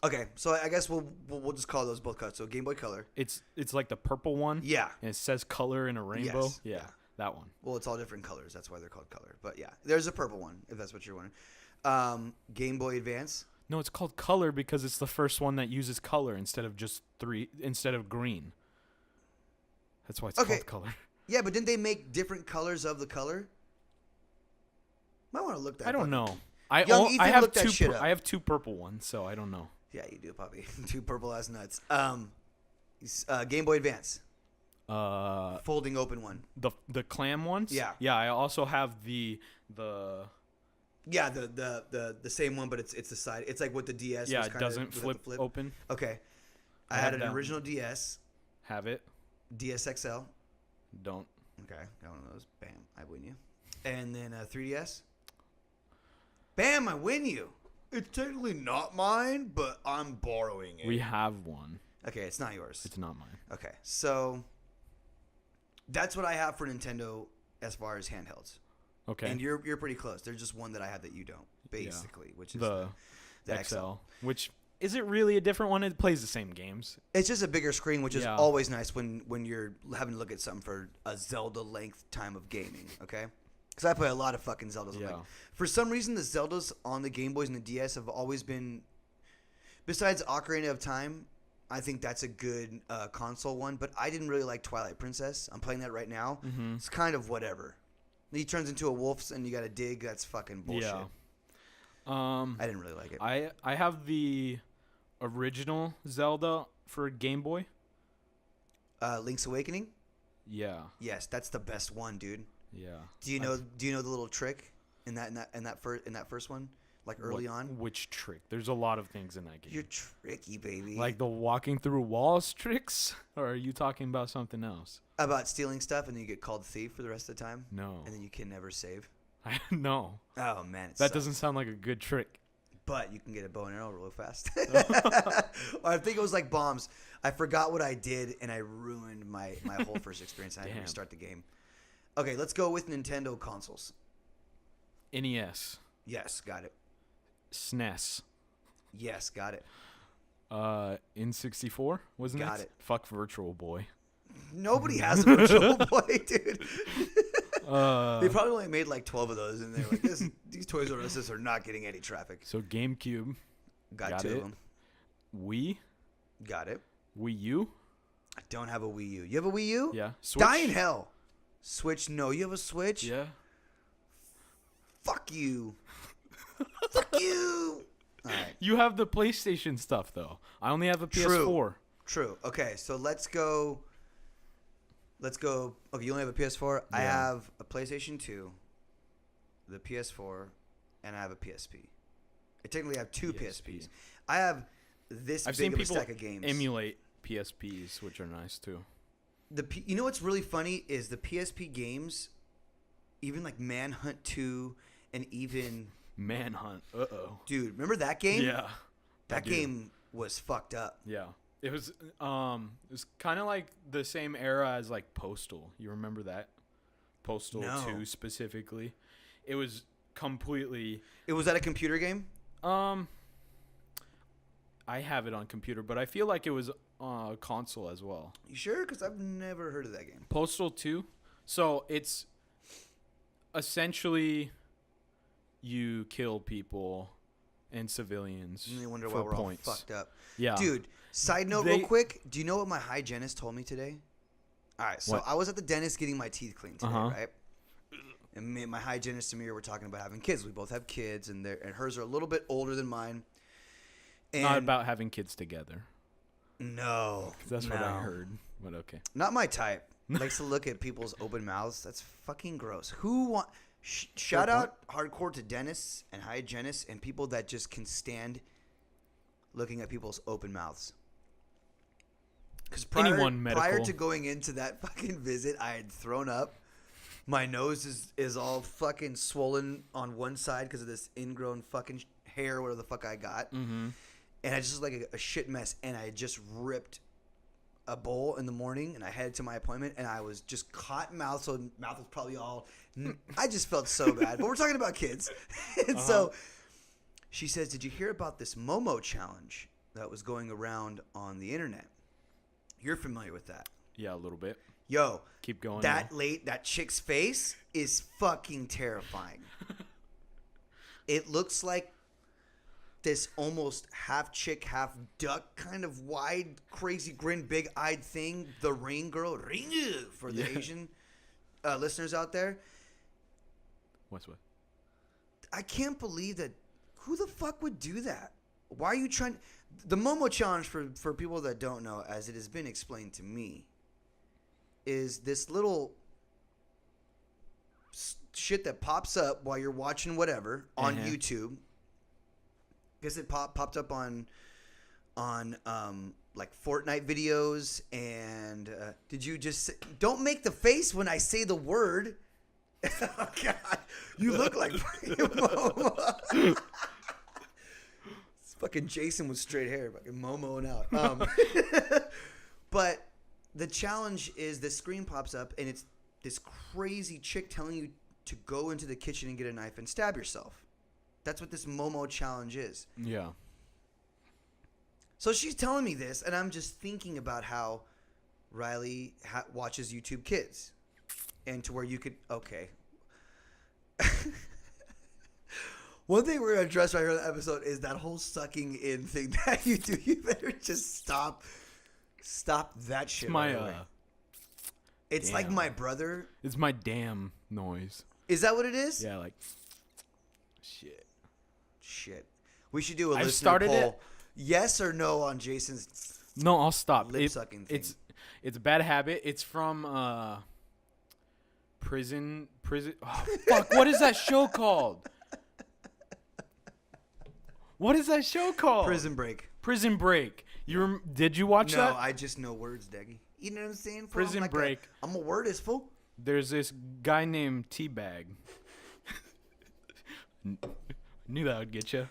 Okay, so I guess we'll just call those both colors. So Game Boy Color. It's like the purple one. Yeah. And it says color in a rainbow. Yes, Yeah, yeah. that one. Well, it's all different colors. That's why they're called color. But yeah, there's a purple one if that's what you're wondering. Game Boy Advance. No, it's called color because it's the first one that uses color instead of green. That's why it's Okay. called color. Yeah, but didn't they make different colors of the color? Might want to look that. I don't up. know. Young Ethan I have looked that shit up. I have 2 purple ones, so I don't know. Yeah, you do, puppy. 2 purple ass nuts. Game Boy Advance, folding open one. The clam ones. Yeah. Yeah. I also have the Yeah, the same one, but it's the side. It's like what the DS. yeah. was It kinda doesn't without the flip open. Okay. I had an original DS, Have it. DSXL. Don't. Okay, got one of those. Bam, I win you. And then 3DS. Bam, I win you. It's technically not mine, but I'm borrowing it. We have one. Okay, it's not yours. It's not mine. Okay, so that's what I have for Nintendo as far as handhelds. Okay. And you're pretty close. There's just one that I have that you don't, basically, which is the the XL, which isn't really a different one. It plays the same games. It's just a bigger screen, which is Yeah. always nice when you're having to look at something for a Zelda length time of gaming. Okay, because I play a lot of fucking Zeldas. Yeah. Like, for some reason, the Zeldas on the Game Boys and the DS have always been, besides Ocarina of Time, I think that's a good console one. But I didn't really like Twilight Princess. I'm playing that right now. Mm-hmm. It's kind of whatever. He turns into a wolf and you got to dig. That's fucking bullshit. Yeah. I didn't really like it. I have the original Zelda for Game Boy. Link's Awakening. Yeah. Yes, that's the best one, dude. Yeah. Do you know the little trick in that first one, like early on? Which trick? There's a lot of things in that game. You're tricky, baby. Like the walking through walls tricks, or are you talking about something else? About stealing stuff and then you get called thief for the rest of the time. No. And then you can never save. No. Oh man, That doesn't sound like a good trick. But you can get a bow and arrow real fast. Or I think it was like bombs. I forgot what I did and I ruined my whole first experience. I had to Damn. restart the game. Okay, let's go with Nintendo consoles. NES, Yes, got it. SNES, Yes, got it. N64, wasn't it? Got it. Fuck Virtual Boy. Nobody has a Virtual Boy, dude. Uh, They probably only made like 12 of those, and they're like, these Toys R Us are not getting any traffic. so GameCube, Got Got two it. of them. Wii, Got it. Wii U. I don't have a Wii U. You have a Wii U? Yeah. Switch. Die in hell. Switch? No. You have a Switch? Yeah. Fuck you. Fuck you. All right. You have the PlayStation stuff though. I only have a PS4. True. Okay, so let's go. Okay, you only have a PS4. I Yeah. have a PlayStation 2, the PS4, and I have a PSP. I technically have two PSP. PSPs. I have this I've big seen of a people stack of games. emulate PSPs, which are nice too. You know what's really funny is the PSP games, even like Manhunt 2, and even Manhunt. dude, remember that game? Yeah. that I do. game was fucked up. Yeah. It was kind of like the same era as like Postal. You remember that? Postal No. 2 specifically. It was completely Was that a computer game? I have it on computer, but I feel like it was console as well. You sure? Because I've never heard of that game. Postal 2. So it's essentially you kill people and civilians And they wonder for why we're points. all fucked up. Yeah. Dude, side note They- real quick. Do you know what my hygienist told me today? All right, so What? I was at the dentist getting my teeth cleaned today, Uh-huh. right? And me and my hygienist Samir were talking about having kids. We both have kids, and hers are a little bit older than mine. And Not about having kids together. no, 'Cause that's what I no. heard. But okay. Not my type. Likes to look at people's open mouths. That's fucking gross. Who want? Shout out hardcore to dentists and hygienists and people that just can stand looking at people's open mouths. Because Anyone prior medical. to going into that fucking visit, I had thrown up. My nose is all fucking swollen on one side because of this ingrown fucking hair, whatever the fuck I got. Mm-hmm. And I just looked like a shit mess. And I just ripped a bowl in the morning, and I headed to my appointment, and I was just cotton mouth, so mouth was probably all. I just felt so bad. But we're talking about kids, and so she says, "Did you hear about this Momo challenge that was going around on the internet? You're familiar with that, Yeah, a little bit. yo? Keep going. That chick's face is fucking terrifying. It looks like this almost half chick, half duck kind of wide, crazy grin, big-eyed thing. The Rain Girl, Ringu, for the Yeah. Asian listeners out there. What's what? I can't believe that. Who the fuck would do that? Why are you trying? The Momo challenge, for people that don't know, as it has been explained to me, is this little shit that pops up while you're watching whatever on Uh-huh. YouTube. Guess it popped up on on like Fortnite videos and did you just don't make the face when I say the word. Oh God, you look like Momo. Fucking Jason with straight hair, fucking Momoing out. But the challenge is the screen pops up and it's this crazy chick telling you to go into the kitchen and get a knife and stab yourself. That's what this Momo challenge is. Yeah. So she's telling me this, and I'm just thinking about how Riley watches YouTube Kids, and to where you could okay. One thing we're gonna address right here in the episode is that whole sucking in thing that you do. You better just stop that shit. It's my right away. It's like damn. my brother. It's my damn noise. Is that what it is? Yeah, like Shit. We should do a I've listener started poll. it. Yes or no on Jason's No, I'll stop. lip sucking thing. It's a bad habit. It's from prison. Oh, fuck! What is that show called? What is that show called? Prison Break. Prison Break. Did you watch No, that? I just know words, Deggy. You know what I'm saying? Fool? Prison Break. I'm a wordist, fool. There's this guy named Teabag. Knew that would get you.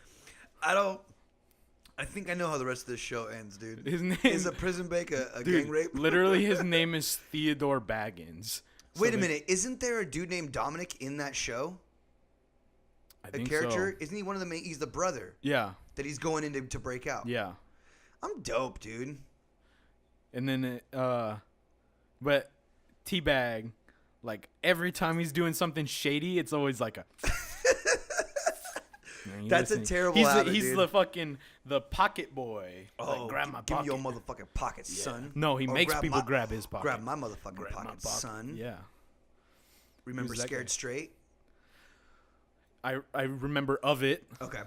I think I know how the rest of this show ends, dude. His name Is a prison break a gang rape? Literally, his name is Theodore Baggins. Wait a minute. Isn't there a dude named Dominic in that show? I A think character? so. Isn't he one of the main? He's the brother Yeah, that he's going in to break out. yeah. I'm dope, dude. And then, but Teabag, like every time he's doing something shady, it's always like a. Man, That's a terrible habit, He's dude. the fucking the pocket boy. Oh, Like, grab my give me pocket. your motherfucking pocket, son. No, he Or makes grab people my- grab his pocket. Grab my motherfucking Grab my pocket, pocket. son. Yeah. Remember Who's that Scared guy? Straight? I remember of it. Okay.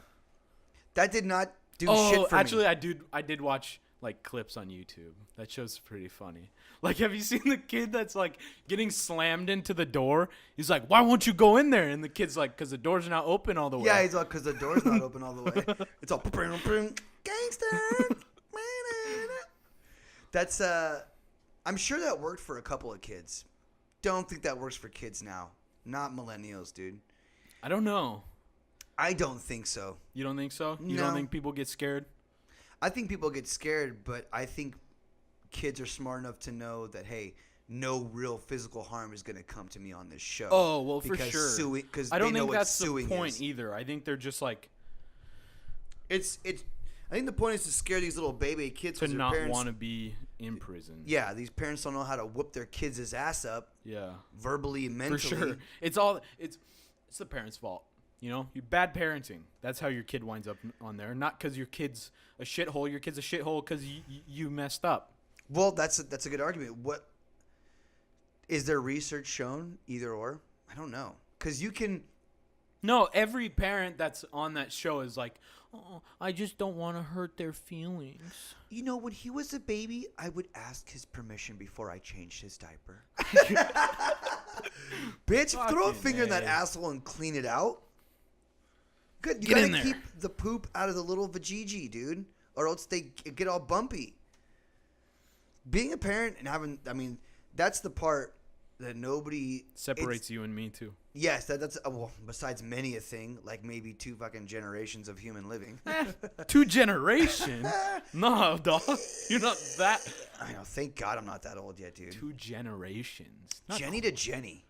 That did not do Oh, shit for actually, me. I did watch like clips on YouTube. That show's pretty funny. Like, have you seen the kid that's like getting slammed into the door? He's like, "Why won't you go in there?" And the kid's like, "Cause the door's not open all the way." Yeah, he's all because the door's not open all the way. It's all gangster. That's I'm sure that worked for a couple of kids. Don't think that works for kids now. Not millennials, dude. I don't know. I don't think so. You don't think so? You No. don't think people get scared? I think people get scared, but I think kids are smart enough to know that hey, no real physical harm is going to come to me on this show. Oh, well, for Because sure. because I don't they know think what that's the suing point is. either. I think they're just like It's. I think the point is to scare these little baby kids to because their not parents. want to be in prison. Yeah, these parents don't know how to whoop their kids' ass up Yeah. verbally and mentally. For sure. It's the parents' fault. You know, you bad parenting. That's how your kid winds up on there. Not because your kid's a shithole. Your kid's a shithole because you messed up. Well, that's a good argument. What is there research shown either or? I don't know because you can. No, every parent that's on that show is like, oh, I just don't want to hurt their feelings. You know, when he was a baby, I would ask his permission before I changed his diaper. Bitch, throw a Fucking finger in that A. asshole and clean it out. Good, you Get gotta in there. keep the poop out of the little vajiji, dude, or else they get all bumpy. Being a parent and having, that's the part that nobody Separates you and me too. Yes, that's well, besides many a thing, like maybe 2 fucking generations of human living. 2 generations? No, dog. You're not that. I know. Thank God I'm not that old yet, dude. 2 generations. Not Jenny to Jenny.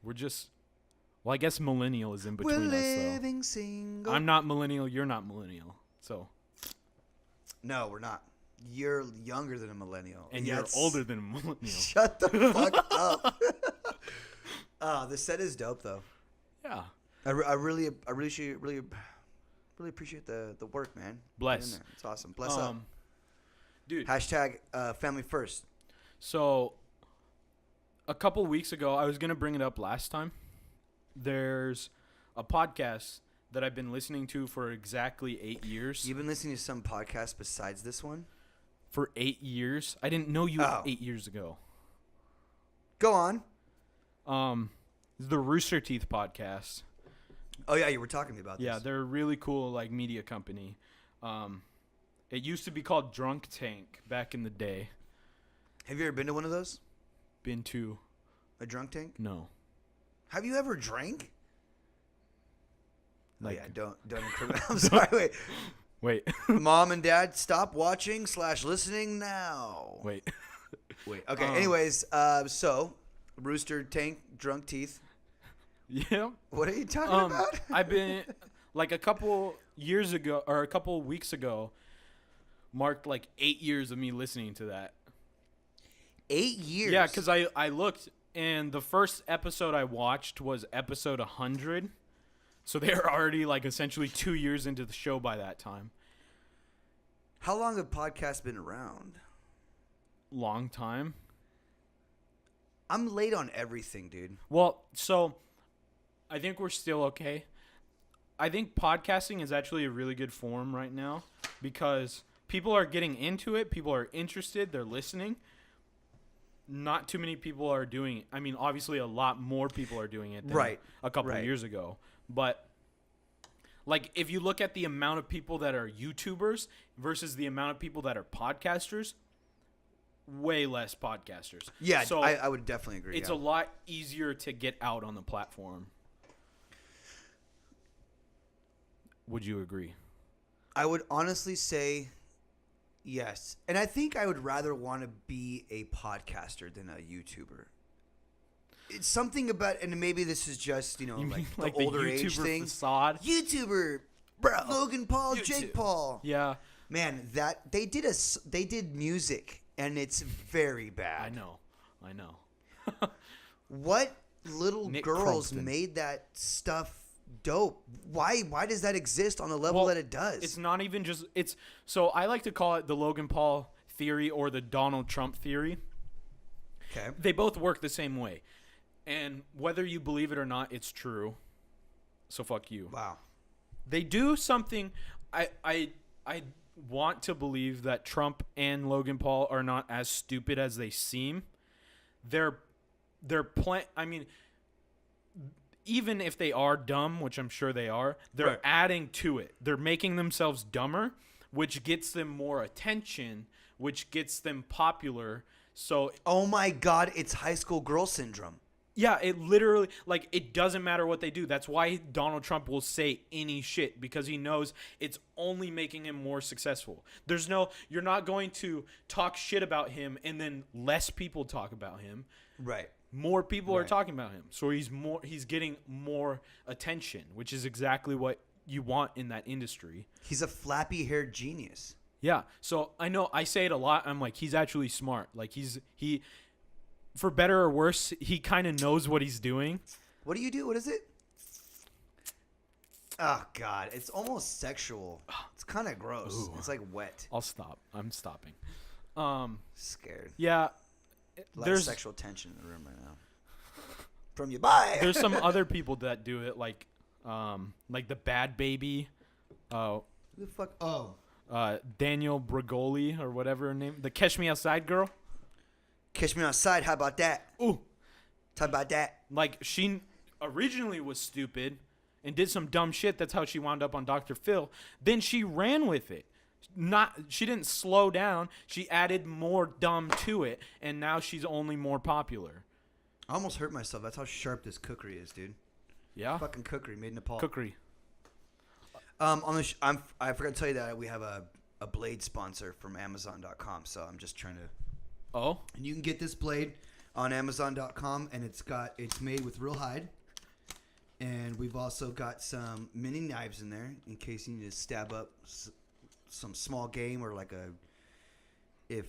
We're just. Well, I guess millennial is in We're between us, living single. though. I'm not millennial. You're not millennial. So. No, we're not. You're younger than a millennial, And you're that's- older than a millennial. Shut the fuck up. The set is dope, though. Yeah. I really appreciate the work, man. Bless. Get in there. It's awesome. Bless up. Dude. Hashtag family first. So, a couple weeks ago, I was going to bring it up last time. There's a podcast that I've been listening to for exactly 8 years. You've been listening to some podcasts besides this one? For 8 years. I didn't know you Oh. 8 years ago. Go on. The Rooster Teeth podcast. Oh, yeah, you were talking to me about this. Yeah, they're a really cool, like, media company. It used to be called Drunk Tank back in the day. Have you ever been to one of those? Been to? A drunk tank? No. Have you ever drank? Like, Oh yeah, don't incriminate. I'm sorry. Wait. Wait. Mom and Dad, stop watching / listening now. Wait. Wait. Okay. Anyways, so Rooster Tank, drunk teeth. Yeah. What are you talking about? I've been like a couple years ago or a couple weeks ago marked like 8 years of me listening to that. 8 years. Yeah, because I looked and the first episode I watched was episode 100. So they were already like essentially 2 years into the show by that time. How long have podcasts been around? Long time. I'm late on everything, dude. Well, so I think we're still okay. I think podcasting is actually a really good form right now because people are getting into it. People are interested. They're listening. Not too many people are doing it. I mean, obviously a lot more people are doing it than a couple of years ago. But like if you look at the amount of people that are YouTubers versus the amount of people that are podcasters, way less podcasters. Yeah, so I would definitely agree. It's a lot easier to get out on the platform. Would you agree? I would honestly say yes. And I think I would rather want to be a podcaster than a YouTuber. It's something about, and maybe this is just, you know, like the older YouTuber age thing. Facade? YouTuber, bro. Logan Paul, Jake Paul. Yeah. Man, that they did music, and it's very bad. I know. What little Nick girls Crompton. made that stuff dope? Why does that exist on the level that it does? It's not even just so I like to call it the Logan Paul theory or the Donald Trump theory. Okay. They both work the same way. And whether you believe it or not, it's true. So fuck you. Wow. They do something. I want to believe that Trump and Logan Paul are not as stupid as they seem. They're I mean, even if they are dumb, which I'm sure they are, they're adding to it. They're making themselves dumber, which gets them more attention, which gets them popular. So, oh my God, it's high school girl syndrome. yeah, it literally, like, it doesn't matter what they do. That's why Donald Trump will say any shit, because he knows it's only making him more successful. You're not going to talk shit about him and then less people talk about him. Right. More people are talking about him. So he's getting more attention, which is exactly what you want in that industry. He's a flappy-haired genius. Yeah. So I know I say it a lot. I'm like, he's actually smart. Like he for better or worse, he kind of knows what he's doing. What do you do? What is it? Oh God, it's almost sexual. It's kind of gross. Ooh. It's like wet. I'll stop. I'm stopping. Scared. Yeah. A lot of There's sexual tension in the room right now. From you, bye. there's some other people that do it, like the Bad Baby, Who the fuck? Oh, Daniel Bregoli or whatever her name, the Catch Me Outside girl. Catch Me Outside. How about that? Ooh, Talk about that. like she originally was stupid and did some dumb shit. That's how she wound up on Dr. Phil. Then she ran with it. She didn't slow down. She added more dumb to it, and now she's only more popular. I almost hurt myself. That's how sharp this cookery is, dude. Yeah, Fucking cookery made in Nepal. cookery. On the I forgot to tell you that we have a blade sponsor from Amazon.com. So I'm just trying to. Oh, And you can get this blade on Amazon.com, and it's made with real hide. And we've also got some mini knives in there in case you need to stab up some small game, or like if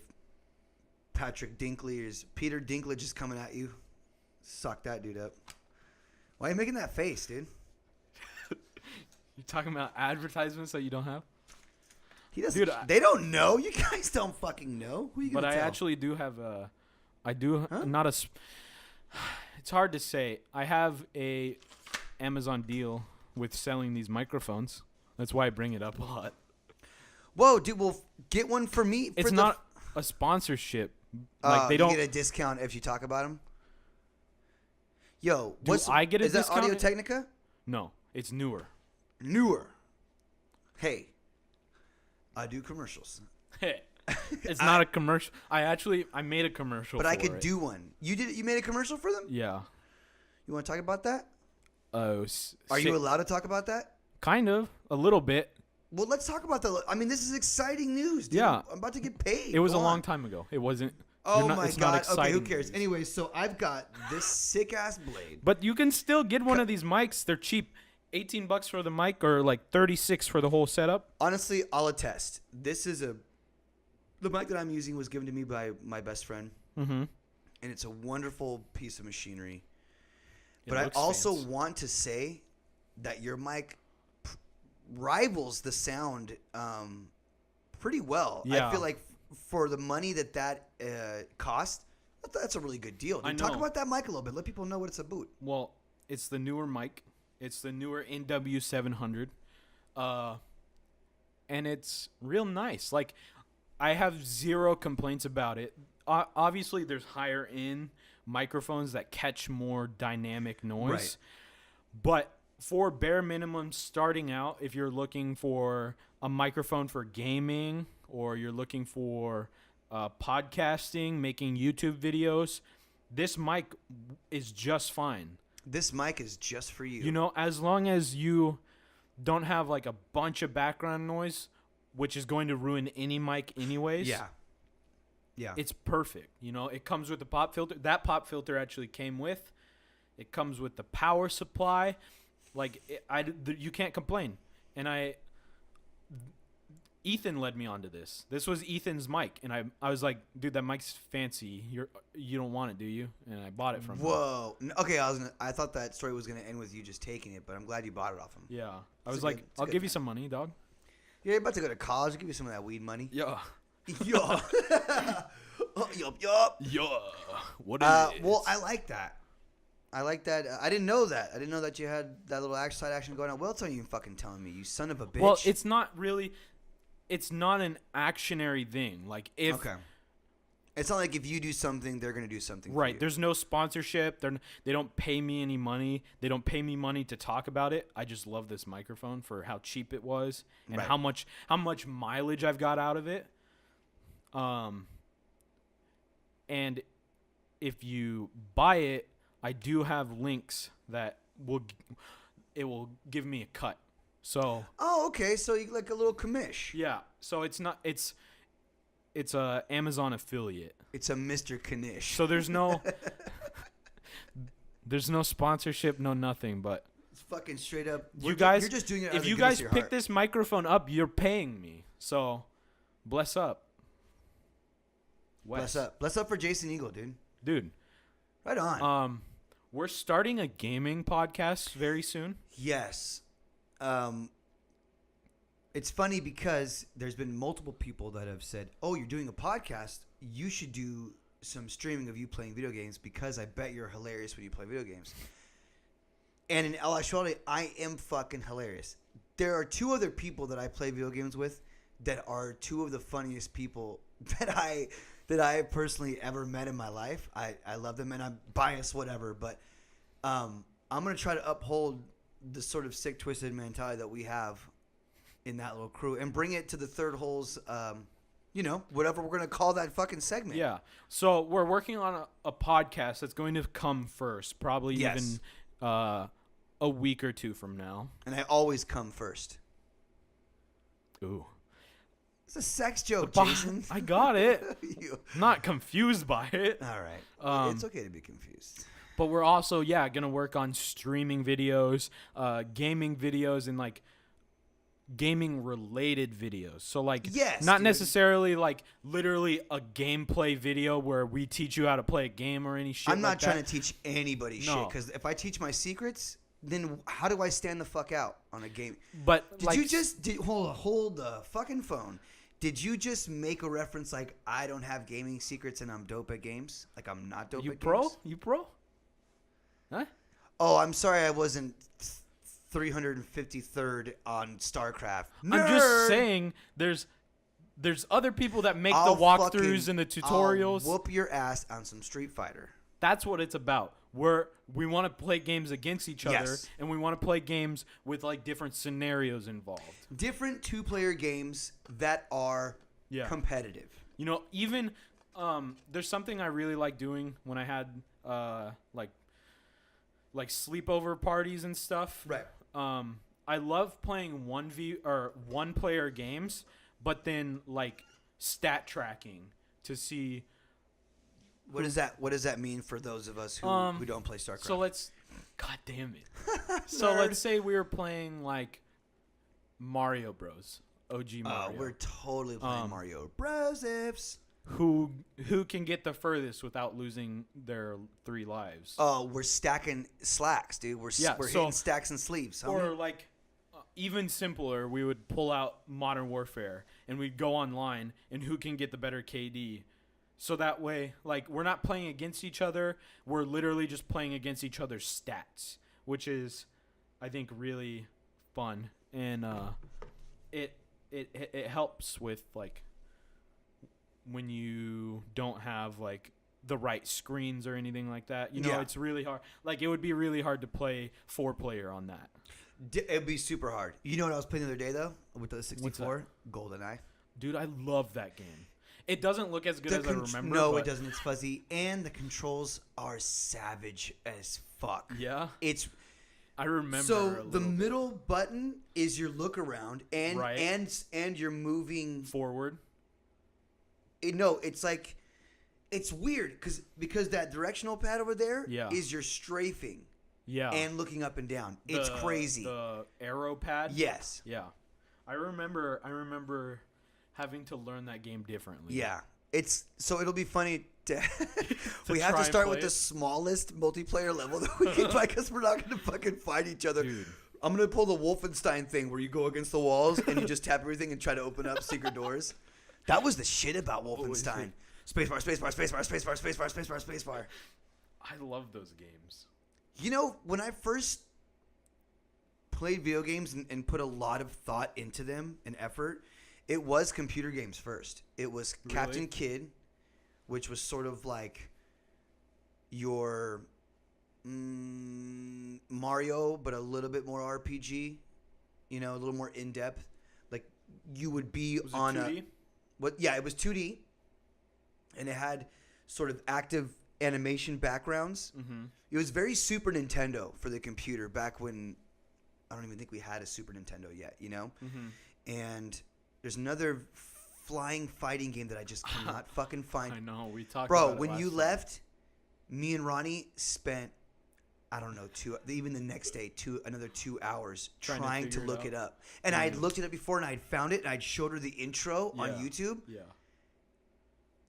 Peter Dinklage is coming at you, suck that dude up. Why are you making that face, dude? you're talking about advertisements that you don't have? He doesn't. Dude, they don't know. You guys don't fucking know. Who are you But gonna I tell? actually do have Huh? not a. It's hard to say. I have a Amazon deal with selling these microphones. That's why I bring it up a lot. Whoa, dude. Well, get one for me. It's for not a sponsorship. Like they you don't. get a discount if you talk about them. Yo, Do I get a is discount? that Audio Technica? No, it's newer. Newer. Hey, I do commercials. It's not a commercial. I made a commercial. But for I could it. do one. You made a commercial for them? Yeah. You want to talk about that? Oh. Are you allowed to talk about that? Kind of, a little bit. Well, let's talk about that. I mean, this is exciting news, dude. Yeah. I'm about to get paid. It was Go a long on. time ago. It wasn't. Oh my it's not god. Okay, who exciting cares? news. Anyway, so I've got this sick ass blade. But you can still get one of these mics. They're cheap. $18 for the mic, or like 36 for the whole setup. Honestly, I'll attest. The mic that I'm using was given to me by my best friend, Mm-hmm. and it's a wonderful piece of machinery. It But I looks also fancy. want to say that your mic rivals the sound pretty well. Yeah. I feel like for the money that cost, that's a really good deal. Dude. I Talk know. about that mic a little bit. Let people know what it's about. Well, it's the newer mic. It's the newer NW700. And it's real nice. Like, I have zero complaints about it. Obviously, there's higher end microphones that catch more dynamic noise. Right. But for bare minimum starting out, if you're looking for a microphone for gaming, or you're looking for podcasting, making YouTube videos, this mic is just fine. This mic is just for you. You know, as long as you don't have like a bunch of background noise, which is going to ruin any mic anyways. Yeah. Yeah. It's perfect. You know, it comes with the pop filter. That pop filter actually came with. It comes with the power supply. Like, you can't complain. And Ethan led me onto this. This was Ethan's mic, and I was like, dude, that mic's fancy. You don't want it, do you? And I bought it from him. Whoa. Okay, I thought that story was gonna end with you just taking it, but I'm glad you bought it off him. Yeah. I It's was a like, good- it's a I'll good give you man. some money, dog. You're about to go to college. I'll give you some of that weed money. Yeah. Yo. Yup. Yeah. What is Well, I like that. I like that. I didn't know that. I didn't know that you had that little side action going on. Well, tell you fucking telling me, you son of a bitch. Well, it's not really. It's not an actionary thing. Like, if okay. It's not like if you do something, they're gonna do something. for right, you. there's no sponsorship. They don't pay me any money. They don't pay me money to talk about it. I just love this microphone for how cheap it was and Right. how much mileage I've got out of it. And if you buy it, I do have links that will give me a cut. So Oh, okay. So you like a little commish. yeah, so it's a Amazon affiliate. It's a Mr. Knish. So there's no sponsorship, no nothing, but It's fucking straight up. you guys, you're just doing it. out of if the you goodness guys of your pick heart. this microphone up, you're paying me. So bless up. Wes. Bless up for Jason Eagle, dude. Dude. Right on. We're starting a gaming podcast very soon. Yes. It's funny because there's been multiple people that have said, "Oh, you're doing a podcast. You should do some streaming of you playing video games because I bet you're hilarious when you play video games." And in all actuality, I am fucking hilarious. There are two other people that I play video games with that are two of the funniest people that I personally ever met in my life. I love them, and I'm biased, whatever, but I'm gonna try to uphold the sort of sick, twisted mentality that we have in that little crew and bring it to the third holes, whatever we're gonna call that fucking segment. Yeah. So we're working on a podcast that's going to come first, probably Yes. even a week or two from now. And I always come first. Ooh. It's a sex joke, Jason. I got it. You- I'm not confused by it. All right. It's okay to be confused. But we're also, gonna work on streaming videos, gaming videos, and like gaming related videos. So like, Yes, not dude. necessarily like literally a gameplay video where we teach you how to play a game or any shit. I'm not like trying that. to teach anybody shit No. because if I teach my secrets, then how do I stand the fuck out on a game? But Did like, you just hold the fucking phone? Did you just make a reference like I don't have gaming secrets and I'm dope at games? Like I'm not dope you at pro? games? You pro? Huh? Oh, I'm sorry I wasn't 353rd on StarCraft. I'm Nerd! just saying there's other people that make I'll the walkthroughs fucking- and the tutorials. I'll whoop your ass on some Street Fighter. That's what it's about. we want to play games against each other, Yes. and we want to play games with like different scenarios involved. Different 2-player games that are Yeah. competitive. You know, even there's something I really like doing when I had like sleepover parties and stuff. Right. I love playing 1-player games, but then like stat tracking to see. What does that mean for those of us who don't play StarCraft? So God damn it. So Nerd. let's say we were playing like Mario Bros. OG Mario. We're totally playing Mario Bros. Ifs. Who can get the furthest without losing their 3 lives? Oh, we're stacking slacks, dude. We're hitting stacks and sleeves. Homie. Or like even simpler, we would pull out Modern Warfare and we'd go online and who can get the better KD. So that way, like, we're not playing against each other. We're literally just playing against each other's stats, which is, I think, really fun. And it helps with, like, when you don't have, like, the right screens or anything like that. You know, Yeah. it's really hard. Like, it would be really hard to play 4-player on that. It'd be super hard. You know what I was playing the other day, though? With the 64? GoldenEye. Dude, I love that game. It doesn't look as good as I remember. No, but it doesn't. It's fuzzy. And the controls are savage as fuck. Yeah, It's I remember. so a the little middle button is your look around and Right. and you're moving. forward. No, it's like it's weird because that directional pad over there Yeah. is your strafing Yeah, and looking up and down. It's The- crazy. The arrow pad. Yes. Yeah, I remember having to learn that game differently. Yeah. It's so it'll be funny to we try have to and start play with the it. smallest multiplayer level that we can play because we're not going to fucking fight each other. Dude. I'm going to pull the Wolfenstein thing where you go against the walls and you just tap everything and try to open up secret doors. That was the shit about Wolfenstein. Spacebar, spacebar, spacebar, spacebar, spacebar, spacebar, spacebar. I love those games. You know, when I first played video games and put a lot of thought into them and effort, it was computer games first. It was Really? Captain Kid, which was sort of like your Mario, but a little bit more RPG. You know, a little more in depth. Like you would be Was it on 2D? Yeah, it was 2D, and it had sort of active animation backgrounds. Mm-hmm. It was very Super Nintendo for the computer back when I don't even think we had a Super Nintendo yet, you know? Mm-hmm. And there's another flying fighting game that I just cannot fucking find. I know we talked. Bro, about it when last you time. left, me and Ronnie spent, I don't know, even the next day, another 2 hours trying to figure it look out. it up. And I had looked it up before and I had found it and I'd showed her the intro on Yeah. YouTube. Yeah.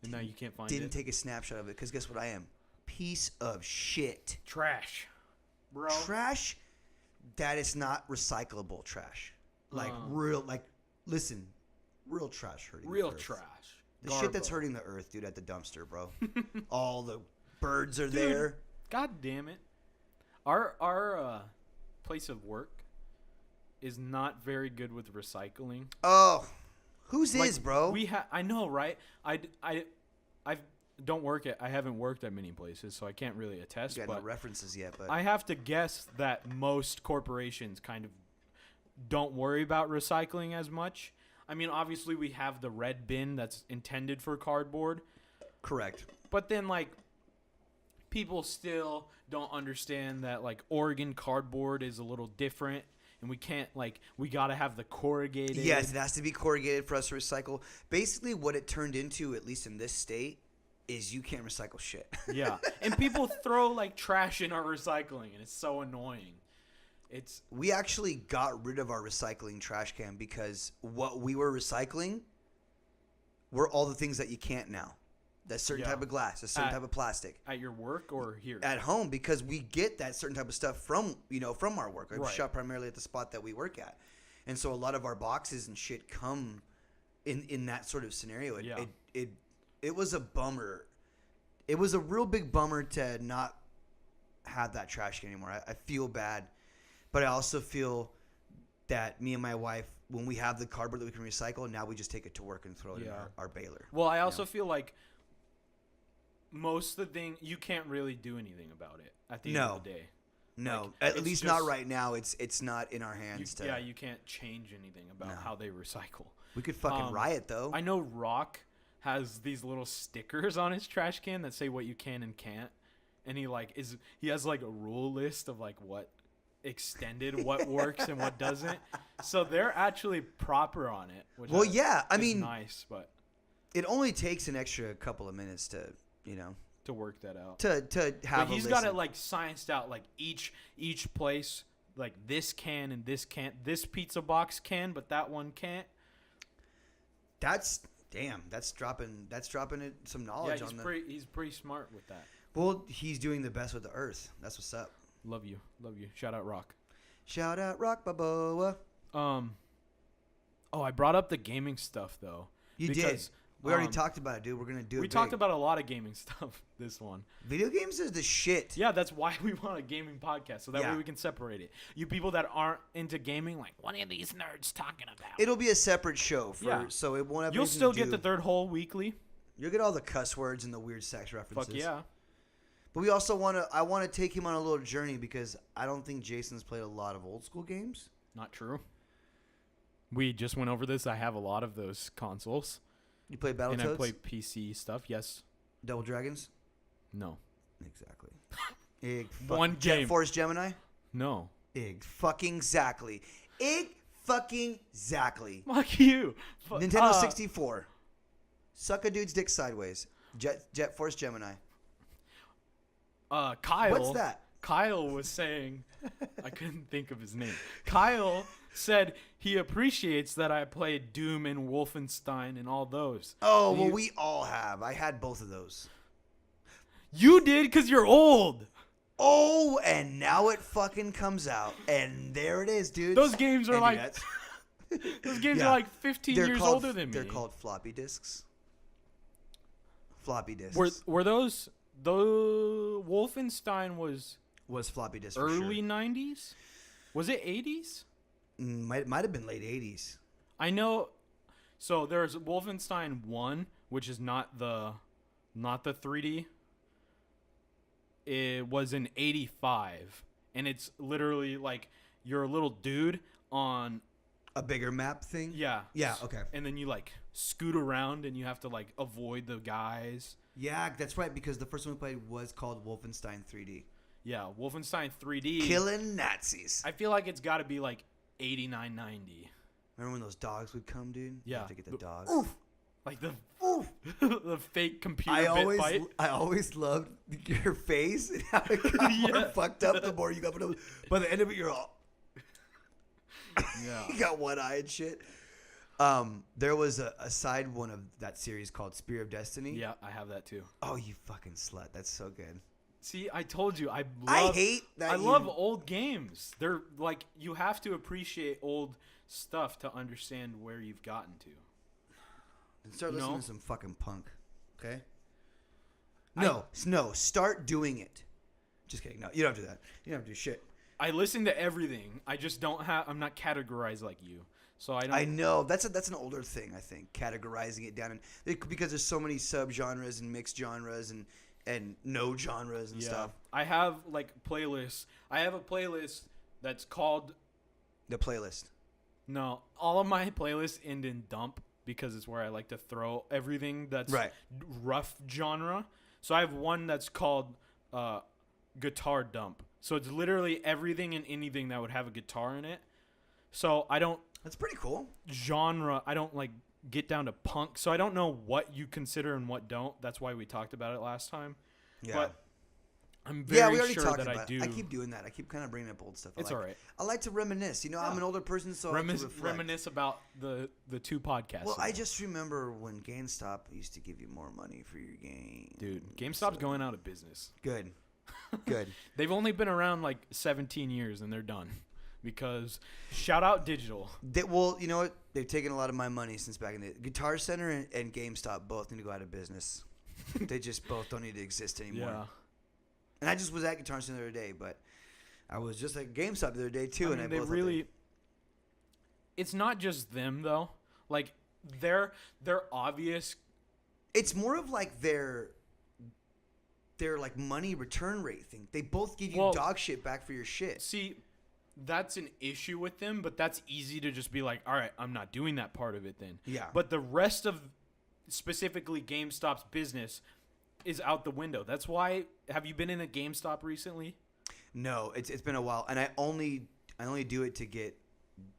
And now you can't find Didn't it. take a snapshot of it because guess what I am? Piece of shit. Trash, bro. Trash that is not recyclable trash. Like listen, real trash hurting Real the earth. trash. The shit that's Garbo. hurting the earth, dude, at the dumpster, bro. All the birds are there. God damn it. Our place of work is not very good with recycling. Oh, whose Like, is, bro? I know, right? I haven't worked at many places, so I can't really attest. You got no But references yet, but I have to guess that most corporations kind of don't worry about recycling as much. I mean, obviously we have the red bin that's intended for cardboard, correct. but then like people still don't understand that like Oregon cardboard is a little different. And we can't, like, we got to have the corrugated. Yes, it has to be corrugated for us to recycle. Basically, what it turned into, at least in this state, is you can't recycle shit. Yeah. And people throw, like, trash in our recycling, and it's so annoying. We actually got rid of our recycling trash can because what we were recycling were all the things that you can't now. That certain Yeah. type of glass, a certain type of plastic. At your work or here? At home, because we get that certain type of stuff from our work. I Right. shop primarily at the spot that we work at. And so a lot of our boxes and shit come in that sort of scenario. It was a bummer. It was a real big bummer to not have that trash can anymore. I feel bad. But I also feel that me and my wife, when we have the cardboard that we can recycle, now we just take it to work and throw it in our baler. Well, I also feel like most of the thing you can't really do anything about it at the end No. of the day. No, Like, at it's least not just- right now. It's not in our hands. You can't change anything about No. how they recycle. We could fucking riot though. I know Rock has these little stickers on his trash can that say what you can and can't, and he has like a rule list of like what extended, what works and what doesn't. So they're actually proper on it. Which Well, yeah, I is mean, nice, but it only takes an extra couple of minutes to to work that out. to have. But he's a got listen. it like scienced out, like each place, like this can and this can't. This pizza box can, but that one can't. That's dropping it some knowledge Yeah, on he's pretty smart with that. Well, he's doing the best with the earth. That's what's up. Love you. Shout out Rock. Shout out Rock Balboa. Oh, I brought up the gaming stuff though. You because, did. We already talked about it, dude. We're gonna do it. We talked about a lot of gaming stuff this one. Video games is the shit. Yeah, that's why we want a gaming podcast, so that Yeah. way we can separate it. You people that aren't into gaming, like, what are these nerds talking about? It'll be a separate show so it won't have. You'll anything still to get do- the third whole weekly. You'll get all the cuss words and the weird sex references. Fuck yeah. But we also I want to take him on a little journey because I don't think Jason's played a lot of old school games. Not true. We just went over this. I have a lot of those consoles. You play And I Battletoads? play PC stuff. Yes. Double Dragons? No. Exactly. One Jet game. Force Gemini? No. Fucking exactly. Fucking exactly. Fuck you. Nintendo 64. Suck a dude's dick sideways. Jet Force Gemini. Kyle. What's that? Kyle was saying, I couldn't think of his name. Kyle said he appreciates that I played Doom and Wolfenstein and all those. Oh, well, we all have. I had both of those. You did because you're old. Oh, and now it fucking comes out. And there it is, dude. Those games are like Dudettes. those games Yeah. are like 15 years older than me. They're called floppy disks. Floppy disks. Were those the Wolfenstein was floppy disks for early sure. 90s? Was it 80s? Might have been late 80s. I know. So there's Wolfenstein 1, which is not the 3D. It was in 85, and it's literally like you're a little dude on A bigger map thing? yeah. Yeah, okay. And then you like scoot around and you have to like avoid the guys. Yeah, that's right, because the first one we played was called Wolfenstein 3D. Yeah, Wolfenstein 3D. Killing Nazis. I feel like it's got to be like 89, 90. Remember when those dogs would come, dude? You Yeah. have to get the dogs. Oof. Like the Oof. the fake computer I always loved your face and how it got more Yeah. fucked up the more you got. By the end of it, you're all Yeah. you got one eye and shit. There was a side one of that series called Spear of Destiny. Yeah, I have that too. Oh, you fucking slut! That's so good. See, I told you, I hate that. I love old games. They're like you have to appreciate old stuff to understand where you've gotten to. And start You listening know? to some fucking punk. Okay. No, start doing it. Just kidding. No, you don't have to do that. You don't have to do shit. I listen to everything. I just don't have. I'm not categorized like you, so I don't. I know that's an older thing. I think categorizing it down because there's so many subgenres and mixed genres and no genres and stuff. I have like playlists. I have a playlist that's called. The playlist. No, all of my playlists end in dump because it's where I like to throw everything that's Right. rough genre. So I have one that's called guitar dump. So it's literally everything and anything that would have a guitar in it. So I don't That's pretty cool. genre. I don't like get down to punk. So I don't know what you consider and what don't. That's why we talked about it last time. Yeah. But I'm We very already sure talked that about I do. it. I keep doing that. I keep kind of bringing up old stuff. It's all right. I like to reminisce. You know, I'm an older person, so I like to reflect. Reminisce about the two podcasts. Well, ago. I just remember when GameStop used to give you more money for your game. Dude, GameStop's going out of business. Good. Good. They've only been around like 17 years and they're done. Because shout out digital. Well, you know what? They've taken a lot of my money since back in the Guitar Center and GameStop both need to go out of business. They just both don't need to exist anymore. Yeah. And I just was at Guitar Center the other day, but I was just at GameStop the other day too, I mean, and they both really. It's not just them though. Like they're obvious. It's more of like their their like money return rate thing. They both give you Well, dog shit back for your shit. See, that's an issue with them, but that's easy to just be like, all right, I'm not doing that part of it then. Yeah. But the rest of specifically GameStop's business is out the window. That's why. Have you been in a GameStop recently? No, it's been a while, and I only do it to get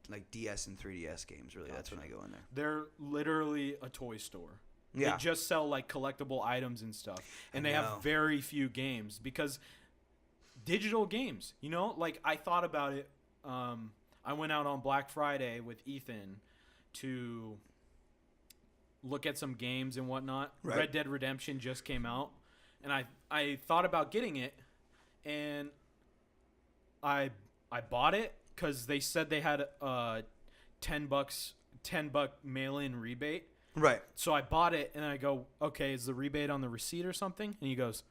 like DS and 3DS games. Really, that's when I go in there. They're literally a toy store. Yeah. They just sell like collectible items and stuff, and they know. have very few games because digital games. You know, like I thought about it. I went out on Black Friday with Ethan to look at some games and whatnot. Right. Red Dead Redemption just came out, and I thought about getting it, and I bought it because they said they had a $10 mail-in rebate. Right. So I bought it, and I go, okay, is the rebate on the receipt or something? And he goes,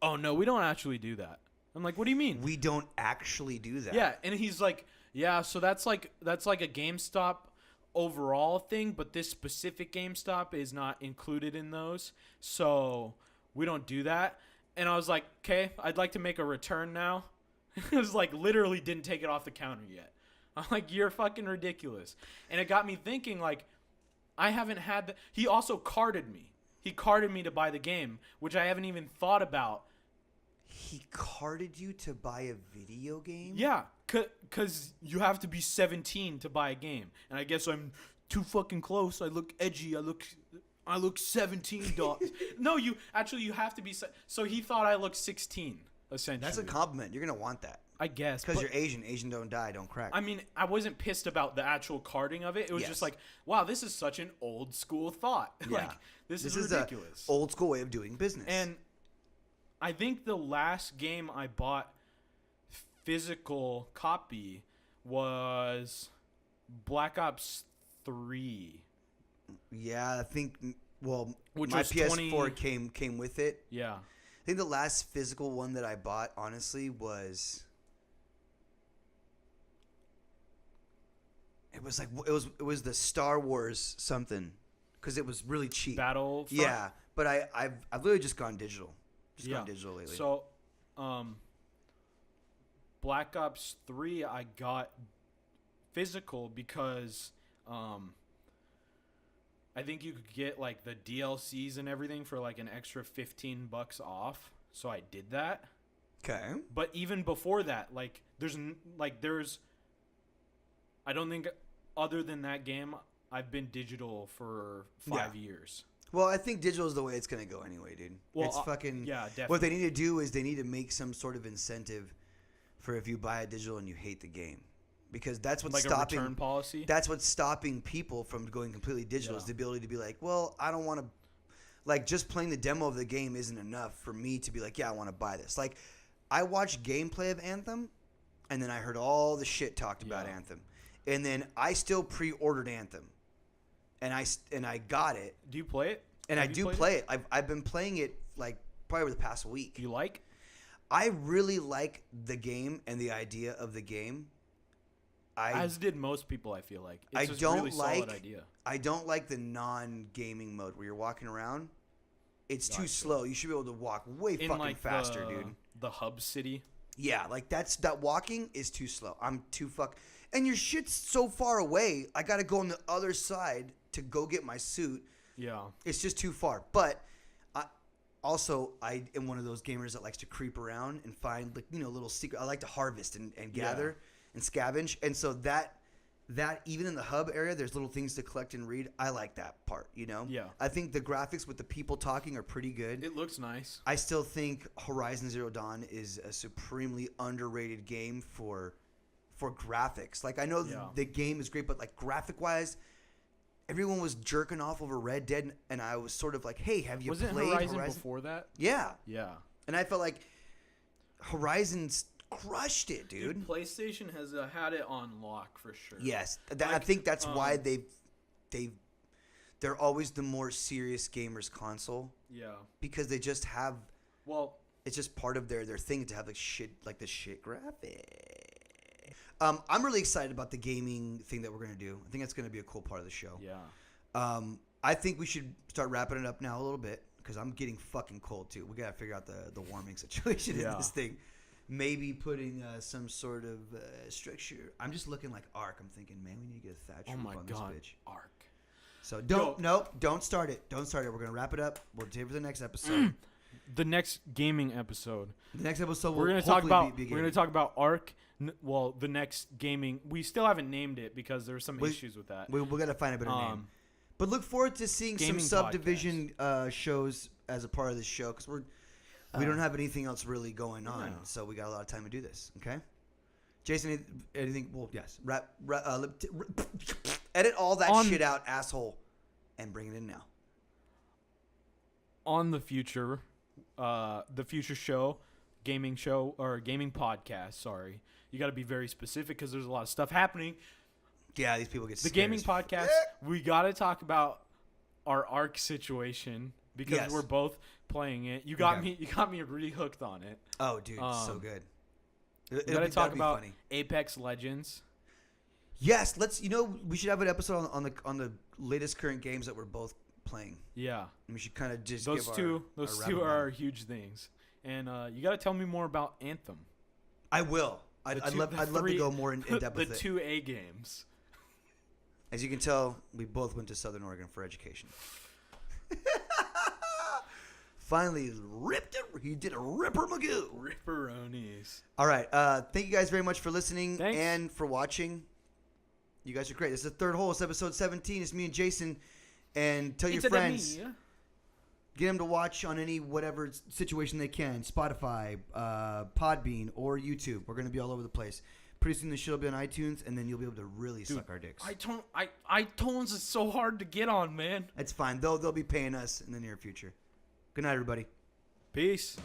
oh no, we don't actually do that. I'm like, what do you mean? We don't actually do that. Yeah, and he's like, yeah, so that's like a GameStop overall thing, but this specific GameStop is not included in those, so we don't do that. And I was like, okay, I'd like to make a return now. It was like literally didn't take it off the counter yet. I'm like, you're fucking ridiculous. And it got me thinking, like, I haven't had the. He also carded me. He carded me to buy the game, which I haven't even thought about. He carded you to buy a video game? Yeah, because you have to be 17 to buy a game. And I guess I'm too fucking close. I look edgy. I look 17 dollars. No, you have to be. So he thought I looked 16, essentially. That's a compliment. You're going to want that. I guess. Because but- you're Asian. Asian don't die, don't crack. I mean, I wasn't pissed about the actual carding of it. It was Yes. just like, wow, this is such an old school thought. Yeah. Like, this is is ridiculous. a old school way of doing business. And I think the last game I bought physical copy was Black Ops 3. yeah, I think Which my was PS4 20 came with it. Yeah. I think the last physical one that I bought, honestly, was it was the Star Wars something, because it was really cheap. Battlefront. Yeah, but I've literally just gone digital. Gone digital lately. So, Black Ops 3 I got physical because I think you could get like the DLCs and everything for like an extra $15 off. So I did that. Okay. But even before that, like there's I don't think other than that game I've been digital for 5 years. Well, I think digital is the way it's gonna go anyway, dude. Well, it's fucking. yeah, definitely. What they need to do is they need to make some sort of incentive for if you buy a digital and you hate the game, because that's what's Like stopping. a return policy. That's what's stopping people from going completely digital, is the ability to be like, well, I don't want to. Like, just playing the demo of the game isn't enough for me to be like, yeah, I want to buy this. Like, I watched gameplay of Anthem, and then I heard all the shit talked about Yeah. Anthem, and then I still pre-ordered Anthem, and I got it. Do you play it? And Have I you do played play it. I've been playing it like probably over the past week. Do you like? I really like the game and the idea of the game. As did most people, I feel like. It's I just don't really solid like- idea. I don't like the non-gaming mode where you're walking around. It's too Gotcha. slow. You should be able to walk way In fucking like faster, dude. the hub city. Yeah, like that walking is too slow. I'm too and your shit's so far away. I got to go on the other side to go get my suit. Yeah. It's just too far. But I am one of those gamers that likes to creep around and find, like, little secret. I like to harvest and gather and scavenge. And so that even in the hub area, there's little things to collect and read. I like that part, Yeah. I think the graphics with the people talking are pretty good. It looks nice. I still think Horizon Zero Dawn is a supremely underrated game for graphics. Like, I know the game is great, but like graphic-wise, everyone was jerking off over Red Dead, and I was sort of like, "Hey, have you Wasn't played Horizon before that? Yeah, Yeah. and I felt like Horizon's crushed it, dude. PlayStation has had it on lock for sure. Yes, I Like, think that's why they're always the more serious gamers console, Yeah. because they just have. Well, It's just part of their thing to have the shit graphic. I'm really excited about the gaming thing that we're gonna do. I think that's gonna be a cool part of the show. yeah. I think we should start wrapping it up now a little bit. because I'm getting fucking cold too. We gotta figure out the warming situation in Yeah. this thing. Maybe putting some sort of structure. I'm just looking like Ark. I'm thinking, man, we need to get a thatch Oh roof my on god, this bitch. Ark. So don't start it. Don't start it. We're gonna wrap it up. We'll take it for the next episode. The next gaming episode. The next episode We're will gonna talk about be we're gonna talk about Ark. Well, the next gaming. We still haven't named it because there were some issues with that. We gotta find a better name. But look forward to seeing some Gaming subdivision shows as a part of this show because we don't have anything else really going on, Yeah. so we got a lot of time to do this. Okay, Jason, anything? Well, yes. Edit all that shit out, asshole, and bring it in now. On the future show, gaming show or gaming podcast. Sorry, you got to be very specific because there's a lot of stuff happening. Yeah, these people get The scared gaming as podcast. We got to talk about our Ark situation because Yes. we're both playing it. You got Okay. me really hooked on it. Oh, dude, so good. We got to talk about Apex Legends. Yes, let's. We should have an episode on the latest current games that we're both playing. Yeah, And we should kind of just those give two our are our huge things. And you got to tell me more about Anthem. I will. I'd love to go more in depth The with it. 2A games. As you can tell, we both went to Southern Oregon for education. Finally, he did a ripper Magoo. Ripperonis. All right. Thank you guys very much for listening Thanks. and for watching. You guys are great. This is the third hole. It's episode 17. It's me and Jason. And tell your friends. Get them to watch on any whatever situation they can. Spotify, Podbean, or YouTube. We're going to be all over the place. Pretty soon the show will be on iTunes, and then you'll be able to really suck our dicks. iTunes is so hard to get on, man. That's fine. They'll be paying us in the near future. Good night, everybody. Peace.